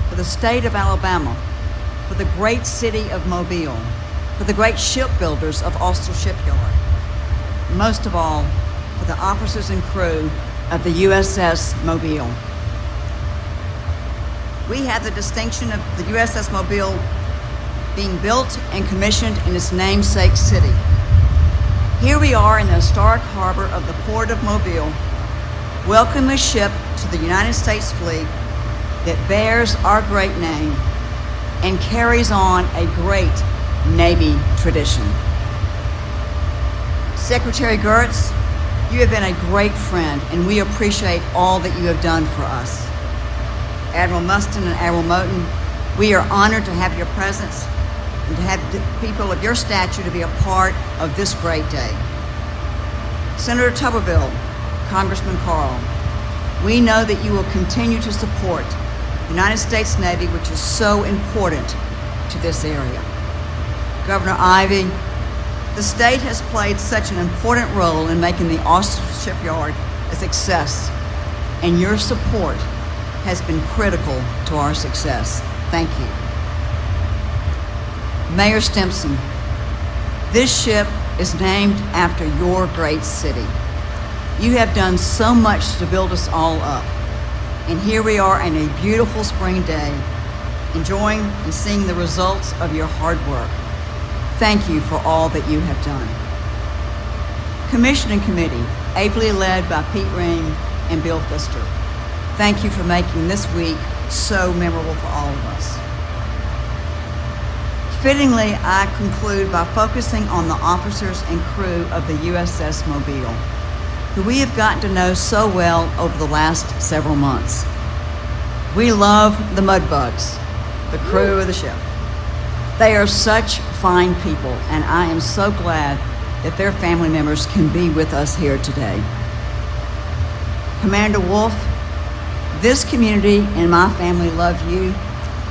for the state of Alabama, for the great city of Mobile, for the great shipbuilders of Ulster Shipyard, most of all, for the officers and crew of the USS Mobile. We have the distinction of the USS Mobile being built and commissioned in its namesake city. Here we are in the historic harbor of the Port of Mobile, welcoming a ship to the United States fleet that bears our great name and carries on a great Navy tradition. Secretary Gertz, You have been a great friend, and we appreciate all that you have done for us. Admiral Mustin and Admiral Moten, we are honored to have your presence and to have people of your stature to be a part of this great day. Senator Tuberville, Congressman Carl, we know that you will continue to support the United States Navy, which is so important to this area. Governor Ivey, the state has played such an important role in making the Austin shipyard a success, and your support has been critical to our success. Thank you. Mayor Stimson, this ship is named after your great city. You have done so much to build us all up, and here we are on a beautiful spring day, enjoying and seeing the results of your hard work. Thank you for all that you have done. Commissioning Committee, ably led by Pete Ring and Bill Pfister, thank you for making this week so memorable for all of us. Fittingly, I conclude by focusing on the officers and crew of the USS Mobile, who we have gotten to know so well over the last several months. We love the mudbugs, the crew of the ship. They are such fine people, and I am so glad that their family members can be with us here today. Commander Wolf, this community and my family love you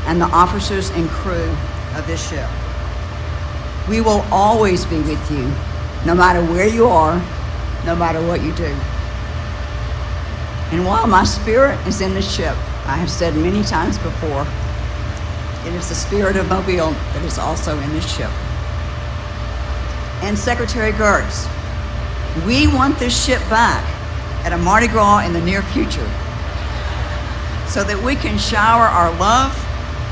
and the officers and crew of this ship. We will always be with you, no matter where you are, no matter what you do. And while my spirit is in this ship, I have said many times before, it is the spirit of Mobile that is also in this ship. And Secretary Gertz, we want this ship back at a Mardi Gras in the near future so that we can shower our love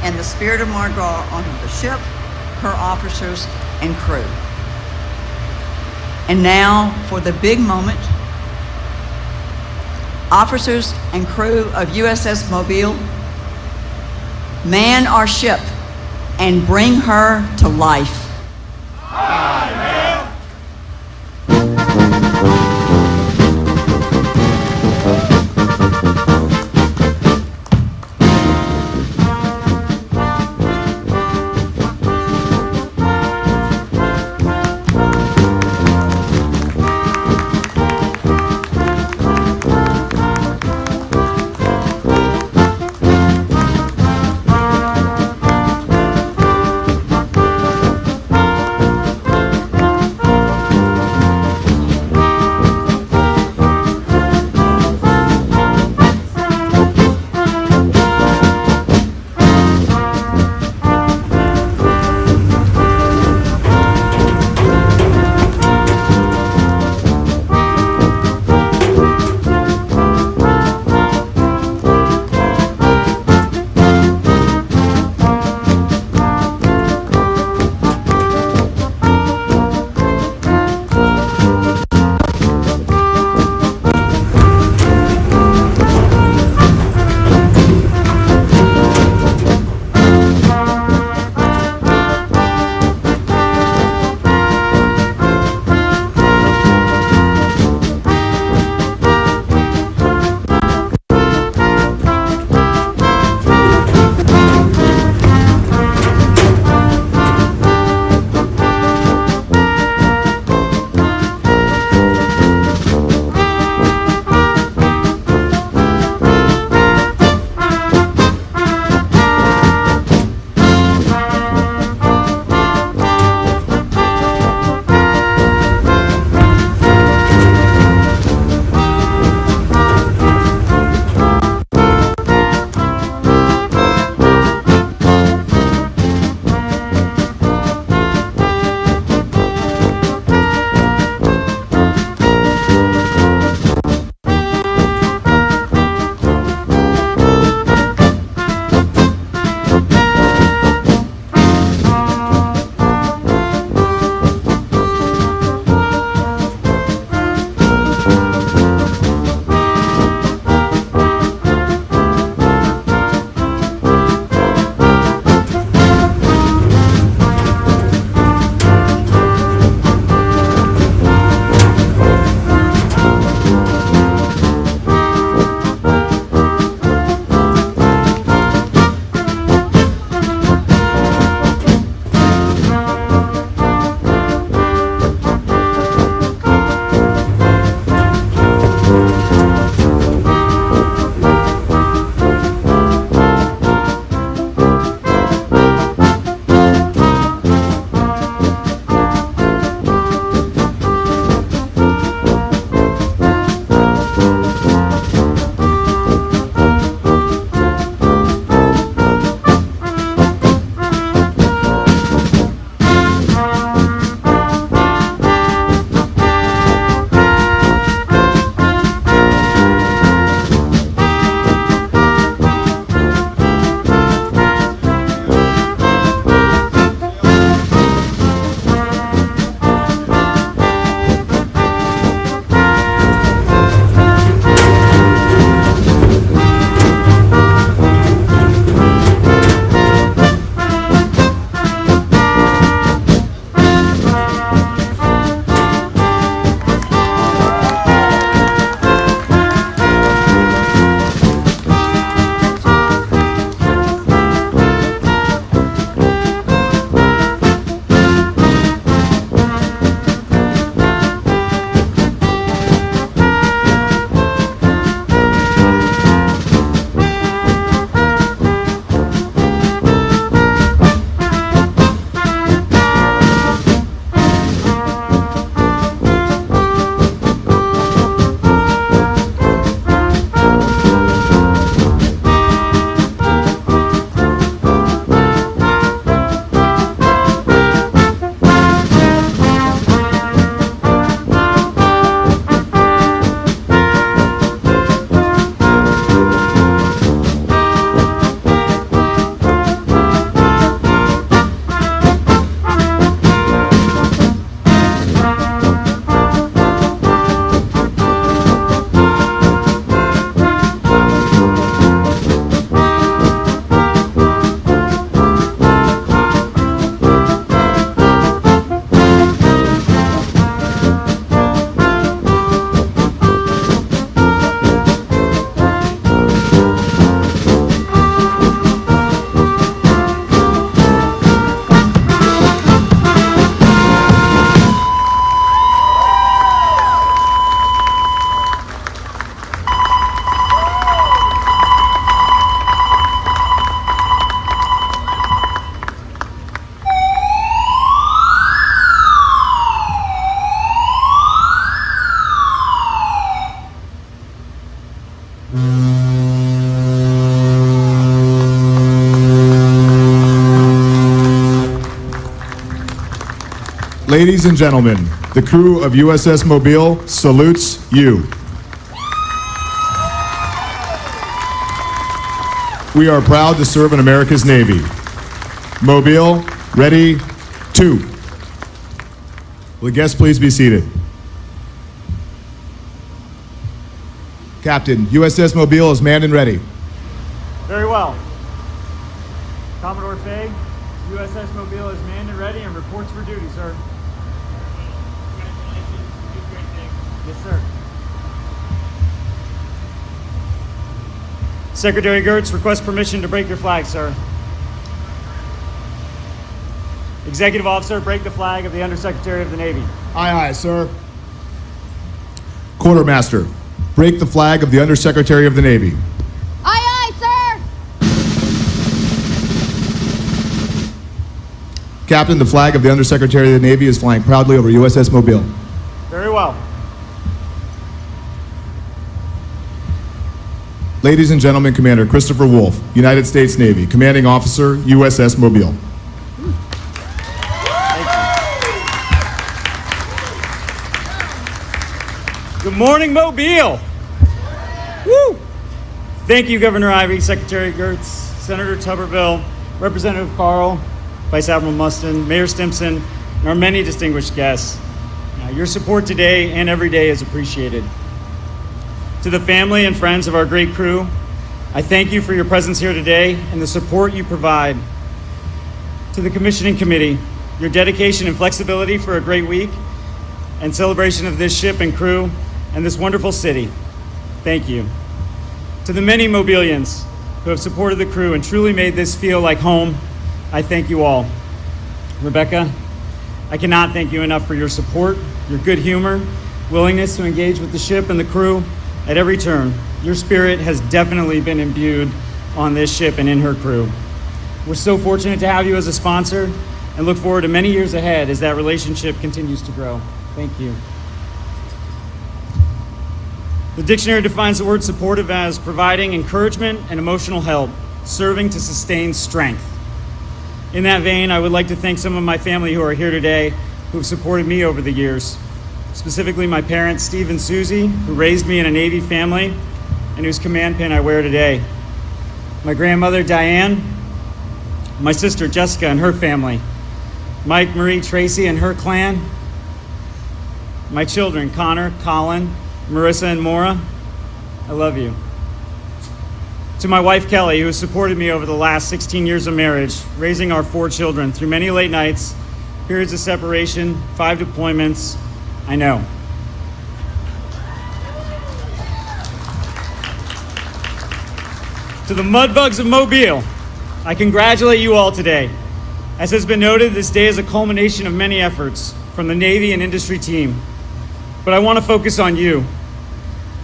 and the spirit of Mardi Gras on the ship, her officers, and crew. And now for the big moment. Officers and crew of USS Mobile, man our ship and bring her to life. Ladies and gentlemen, the crew of USS Mobile salutes you. We are proud to serve in America's Navy. Mobile, ready, 2. Will the guests please be seated? Captain, USS Mobile is manned and ready. Very well. Commodore Fay, USS Mobile is manned and ready and reports for duty, sir. Yes, sir. Secretary Gertz requests permission to break your flag, sir. Executive Officer, break the flag of the Undersecretary of the Navy. Aye, aye, sir. Quartermaster, break the flag of the Undersecretary of the Navy. Aye, aye, sir. Captain, the flag of the Undersecretary of the Navy is flying proudly over USS Mobile. Very well. Ladies and gentlemen, Commander Christopher Wolf, United States Navy, Commanding Officer, USS Mobile. Good morning, Mobile. Woo! Thank you, Governor Ivey, Secretary Gertz, Senator Tuberville, Representative Carl, Vice Admiral Mustin, Mayor Stimson, and our many distinguished guests. Your support today and every day is appreciated. To the family and friends of our great crew, I thank you for your presence here today and the support you provide. To the commissioning committee, your dedication and flexibility for a great week and celebration of this ship and crew and this wonderful city, thank you. To the many Mobilians who have supported the crew and truly made this feel like home, I thank you all. Rebecca, I cannot thank you enough for your support, your good humor, willingness to engage with the ship and the crew at every turn. Your spirit has definitely been imbued on this ship and in her crew. We're so fortunate to have you as a sponsor and look forward to many years ahead as that relationship continues to grow. Thank you. The dictionary defines the word supportive as providing encouragement and emotional help, serving to sustain strength. In that vein, I would like to thank some of my family who are here today who have supported me over the years, specifically my parents, Steve and Susie, who raised me in a Navy family and whose command pin I wear today. My grandmother, Diane, my sister, Jessica, and her family, Mike, Marie, Tracy, and her clan, my children, Connor, Colin, Marissa, and Maura, I love you. To my wife, Kelly, who has supported me over the last 16 years of marriage, raising our 4 children through many late nights, periods of separation, 5 deployments, I know. To the Mudbugs of Mobile, I congratulate you all today. As has been noted, this day is a culmination of many efforts from the Navy and industry team. But I want to focus on you.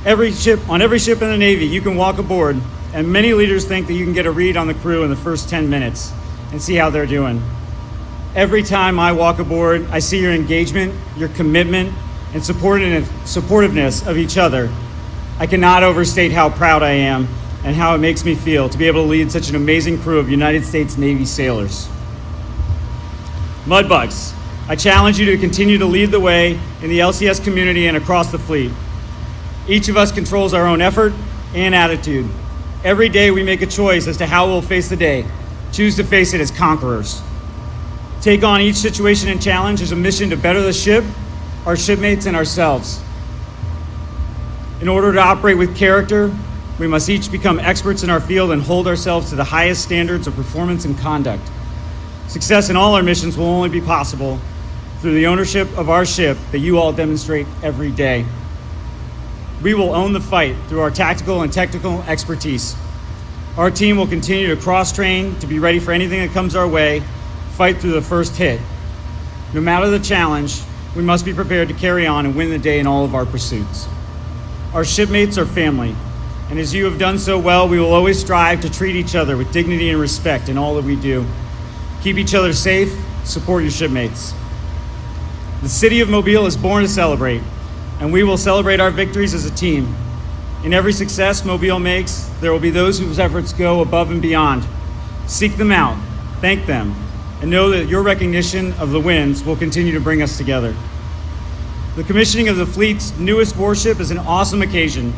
On every ship in the Navy, you can walk aboard, and many leaders think that you can get a read on the crew in the first 10 minutes and see how they're doing. Every time I walk aboard, I see your engagement, your commitment, and supportiveness of each other. I cannot overstate how proud I am and how it makes me feel to be able to lead such an amazing crew of United States Navy sailors. Mudbugs, I challenge you to continue to lead the way in the LCS community and across the fleet. Each of us controls our own effort and attitude. Every day we make a choice as to how we'll face the day. Choose to face it as conquerors. Take on each situation and challenge as a mission to better the ship, our shipmates, and ourselves. In order to operate with character, we must each become experts in our field and hold ourselves to the highest standards of performance and conduct. Success in all our missions will only be possible through the ownership of our ship that you all demonstrate every day. We will own the fight through our tactical and technical expertise. Our team will continue to cross-train to be ready for anything that comes our way, fight through the first hit. No matter the challenge, we must be prepared to carry on and win the day in all of our pursuits. Our shipmates are family, and as you have done so well, we will always strive to treat each other with dignity and respect in all that we do. Keep each other safe, support your shipmates. The city of Mobile is born to celebrate, and we will celebrate our victories as a team. In every success Mobile makes, there will be those whose efforts go above and beyond. Seek them out, thank them, and know that your recognition of the wins will continue to bring us together. The commissioning of the fleet's newest warship is an awesome occasion,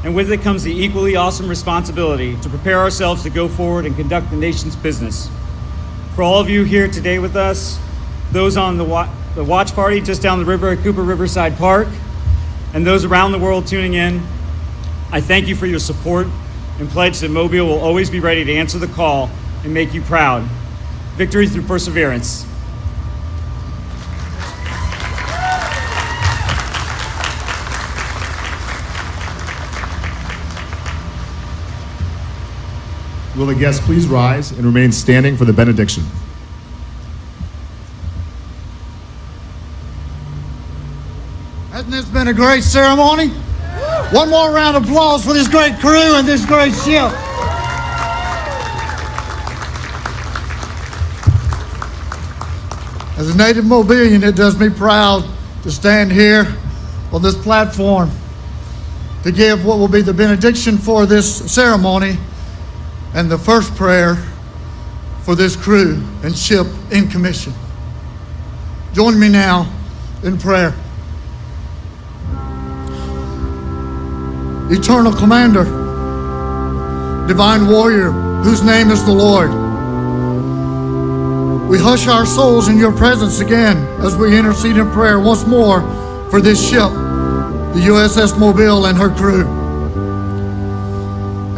and with it comes the equally awesome responsibility to prepare ourselves to go forward and conduct the nation's business. For all of you here today with us, those on the watch party just down the river at Cooper Riverside Park, and those around the world tuning in, I thank you for your support and pledge that Mobile will always be ready to answer the call and make you proud. Victory through perseverance. Will the guests please rise and remain standing for the benediction? Hasn't this been a great ceremony? One more round of applause for this great crew and this great ship. As a native Mobilian, it does me proud to stand here on this platform to give what will be the benediction for this ceremony and the first prayer for this crew and ship in commission. Join me now in prayer. Eternal Commander, Divine Warrior, whose name is the Lord, we hush our souls in your presence again as we intercede in prayer once more for this ship, the USS Mobile and her crew.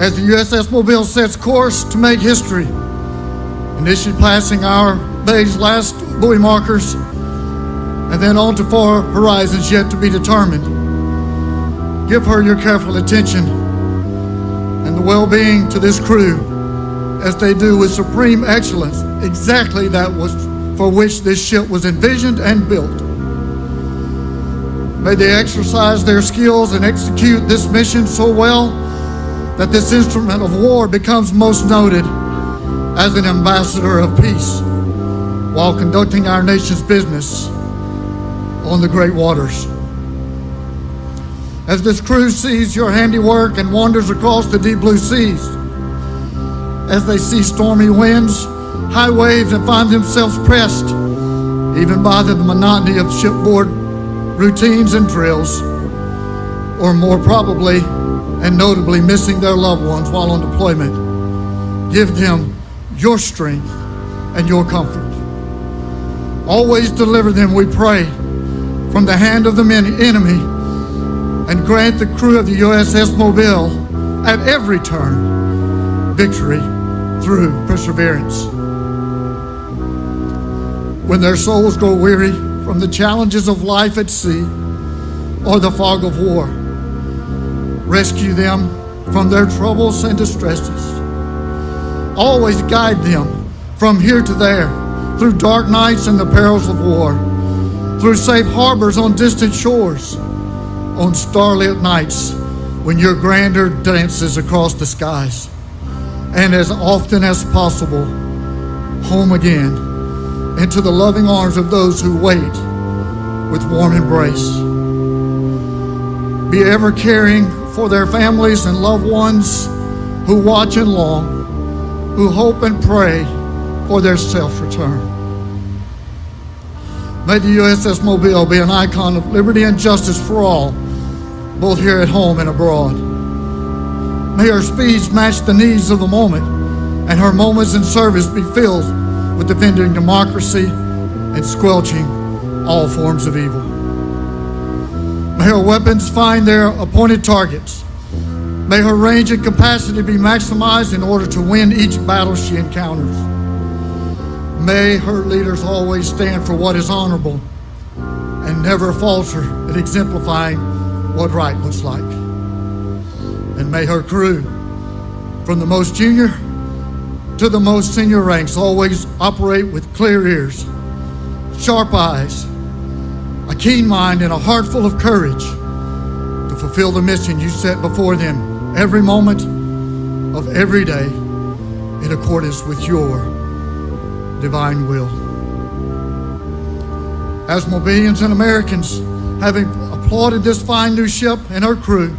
As the USS Mobile sets course to make history, initially passing our bay's last buoy markers and then on to far horizons yet to be determined, give her your careful attention and the well-being to this crew as they do with supreme excellence exactly that was for which this ship was envisioned and built. May they exercise their skills and execute this mission so well that this instrument of war becomes most noted as an ambassador of peace while conducting our nation's business on the great waters. As this crew sees your handiwork and wanders across the deep blue seas, as they see stormy winds, high waves, and find themselves pressed even by the monotony of shipboard routines and drills, or more probably and notably missing their loved ones while on deployment, give them your strength and your comfort. Always deliver them, we pray, from the hand of the enemy, and grant the crew of the USS Mobile at every turn victory through perseverance. When their souls grow weary from the challenges of life at sea or the fog of war, rescue them from their troubles and distresses. Always guide them from here to there, through dark nights and the perils of war, through safe harbors on distant shores, on starlit nights when your grandeur dances across the skies, and as often as possible, home again into the loving arms of those who wait with warm embrace. Be ever caring for their families and loved ones who watch and long, who hope and pray for their self-return. May the USS Mobile be an icon of liberty and justice for all, both here at home and abroad. May her speeds match the needs of the moment, and her moments in service be filled with defending democracy and squelching all forms of evil. May her weapons find their appointed targets. May her range and capacity be maximized in order to win each battle she encounters. May her leaders always stand for what is honorable and never falter at exemplifying what right looks like. And may her crew, from the most junior to the most senior ranks, always operate with clear ears, sharp eyes, a keen mind, and a heart full of courage to fulfill the mission you set before them every moment of every day in accordance with your divine will. As Mobilians and Americans, having applauded this fine new ship and her crew,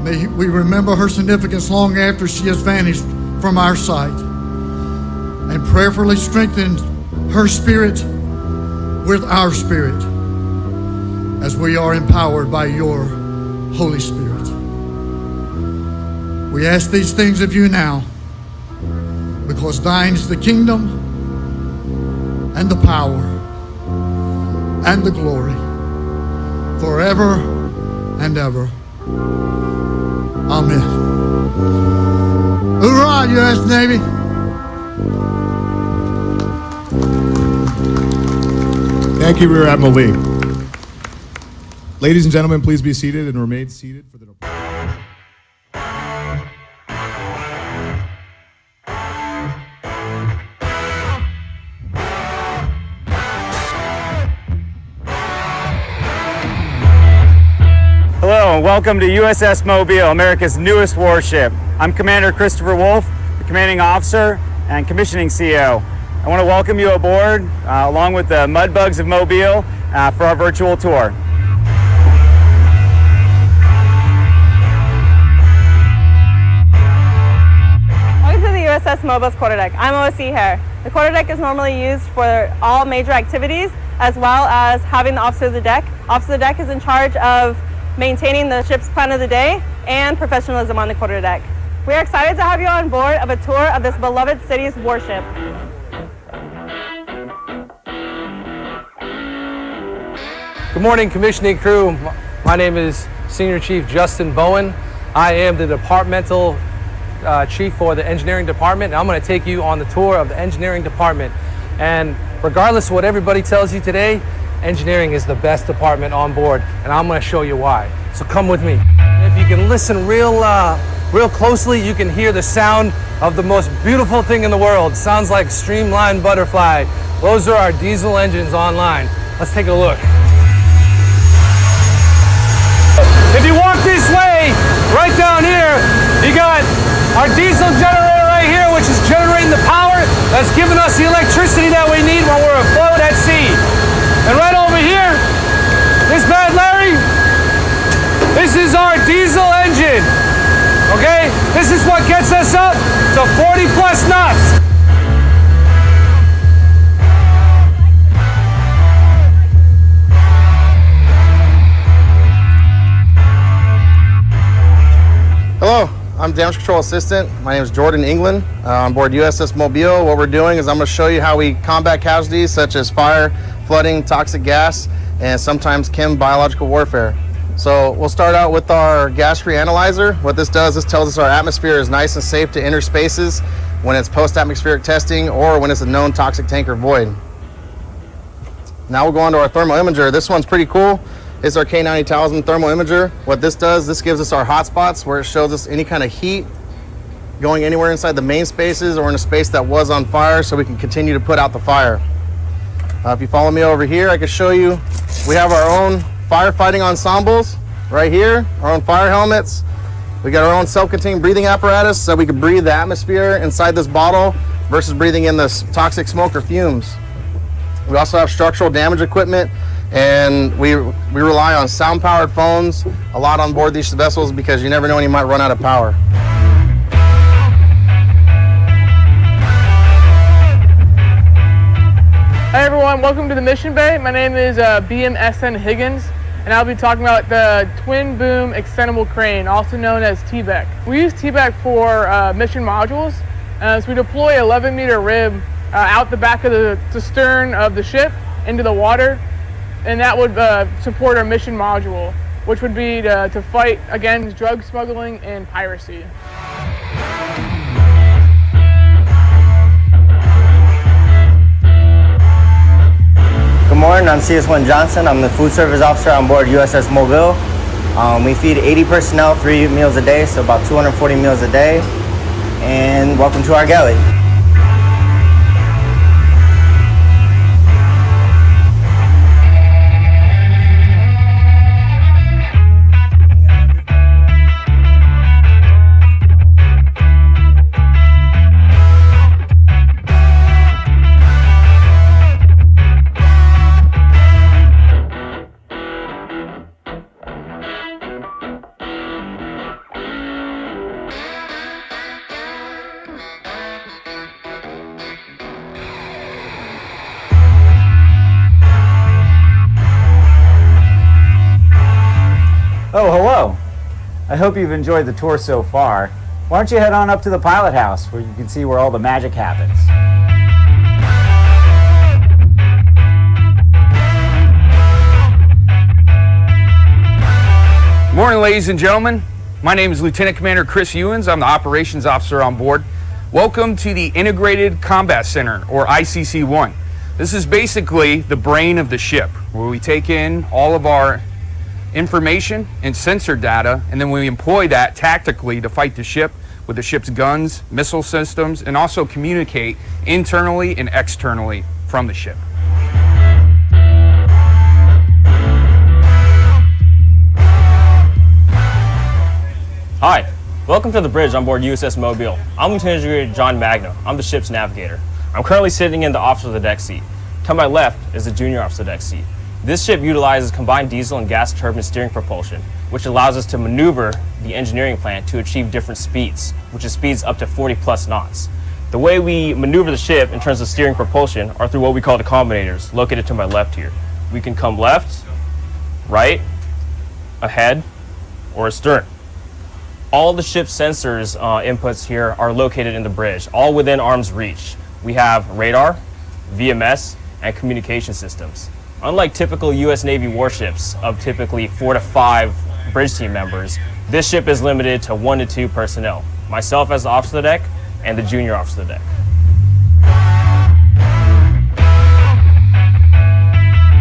may we remember her significance long after she has vanished from our sight. and prayerfully strengthen her spirit with our spirit as we are empowered by your Holy Spirit. We ask these things of you now because thine is the kingdom and the power and the glory forever and ever. Amen. Hoorah, U.S. Navy! Thank you, Rear Admiral Lee. Ladies and gentlemen, please be seated and remain seated for the... Hello and welcome to USS Mobile, America's newest warship. I'm Commander Christopher Wolf, the commanding officer and commissioning CEO. I want to welcome you aboard, along with the Mudbugs of Mobile, for our virtual tour. Welcome to the USS Mobile's quarterdeck. I'm OSC here. The quarterdeck is normally used for all major activities, as well as having the officer of the deck. Officer of the deck is in charge of maintaining the ship's plan of the day and professionalism on the quarterdeck. We are excited to have you on board of a tour of this beloved city's warship. Good morning, commissioning crew. My name is Senior Chief Justin Bowen. I am the departmental chief for the engineering department, and I'm going to take you on the tour of the engineering department. And regardless of what everybody tells you today, engineering is the best department on board, and I'm going to show you why. So come with me. If you can listen real closely, you can hear the sound of the most beautiful thing in the world. Sounds like streamlined butterfly. Those are our diesel engines online. Let's take a look. If you walk this way, right down here, you got our diesel generator right here, which is generating the power that's giving us the electricity that we need when we're afloat at sea. And right over here, this bad Larry, this is our diesel engine, okay? This is what gets us up to 40 plus knots. Hello, I'm Damage Control Assistant. My name is Jordan England. On board USS Mobile, what we're doing is I'm going to show you how we combat casualties such as fire, flooding, toxic gas, and sometimes chem biological warfare. So we'll start out with our gas-free analyzer. What this does, this tells us our atmosphere is nice and safe to enter spaces when it's post-atmospheric testing or when it's a known toxic tank or void. Now we'll go on to our thermal imager. This one's pretty cool. It's our K90 Talisman thermal imager. What this does, this gives us our hot spots where it shows us any kind of heat going anywhere inside the main spaces or in a space that was on fire so we can continue to put out the fire. If you follow me over here, I can show you, we have our own firefighting ensembles right here, our own fire helmets. We got our own self-contained breathing apparatus so we can breathe the atmosphere inside this bottle versus breathing in the toxic smoke or fumes. We also have structural damage equipment, and we rely on sound-powered phones a lot on board these vessels because you never know when you might run out of power. Hi everyone, welcome to the mission bay. My name is BMSN Higgins, and I'll be talking about the twin boom extendable crane, also known as TBEC. We use TBEC for mission modules. So we deploy an 11-meter rib out the back of the stern of the ship into the water, and that would support our mission module, which would be to fight against drug smuggling and piracy. Good morning, I'm CS1 Johnson. I'm the food service officer on board USS Mobile. We feed 80 personnel 3 meals a day, so about 240 meals a day. And welcome to our galley. Oh, hello. I hope you've enjoyed the tour so far. Why don't you head on up to the pilot house where you can see where all the magic happens. Morning, ladies and gentlemen. My name is Lieutenant Commander Chris Ewens. I'm the Operations Officer on board. Welcome to the Integrated Combat Center, or ICC-1. This is basically the brain of the ship, where we take in all of our information and sensor data, and then we employ that tactically to fight the ship with the ship's guns, missile systems, and also communicate internally and externally from the ship. Hi, welcome to the bridge on board USS Mobile. I'm Lieutenant Engineer John Magno. I'm the ship's navigator. I'm currently sitting in the officer of the deck seat. To my left is the junior officer of the deck seat. This ship utilizes combined diesel and gas turbine steering propulsion, which allows us to maneuver the engineering plant to achieve different speeds, which is speeds up to 40 plus knots. The way we maneuver the ship in terms of steering propulsion are through what we call the combinators, located to my left here. We can come left, right, ahead, or astern. All the ship's sensors inputs here are located in the bridge, all within arm's reach. We have radar, VMS, and communication systems. Unlike typical U.S. Navy warships of typically 4 to 5 bridge team members, this ship is limited to 1 to 2 personnel, myself as the officer of the deck and the junior officer of the deck.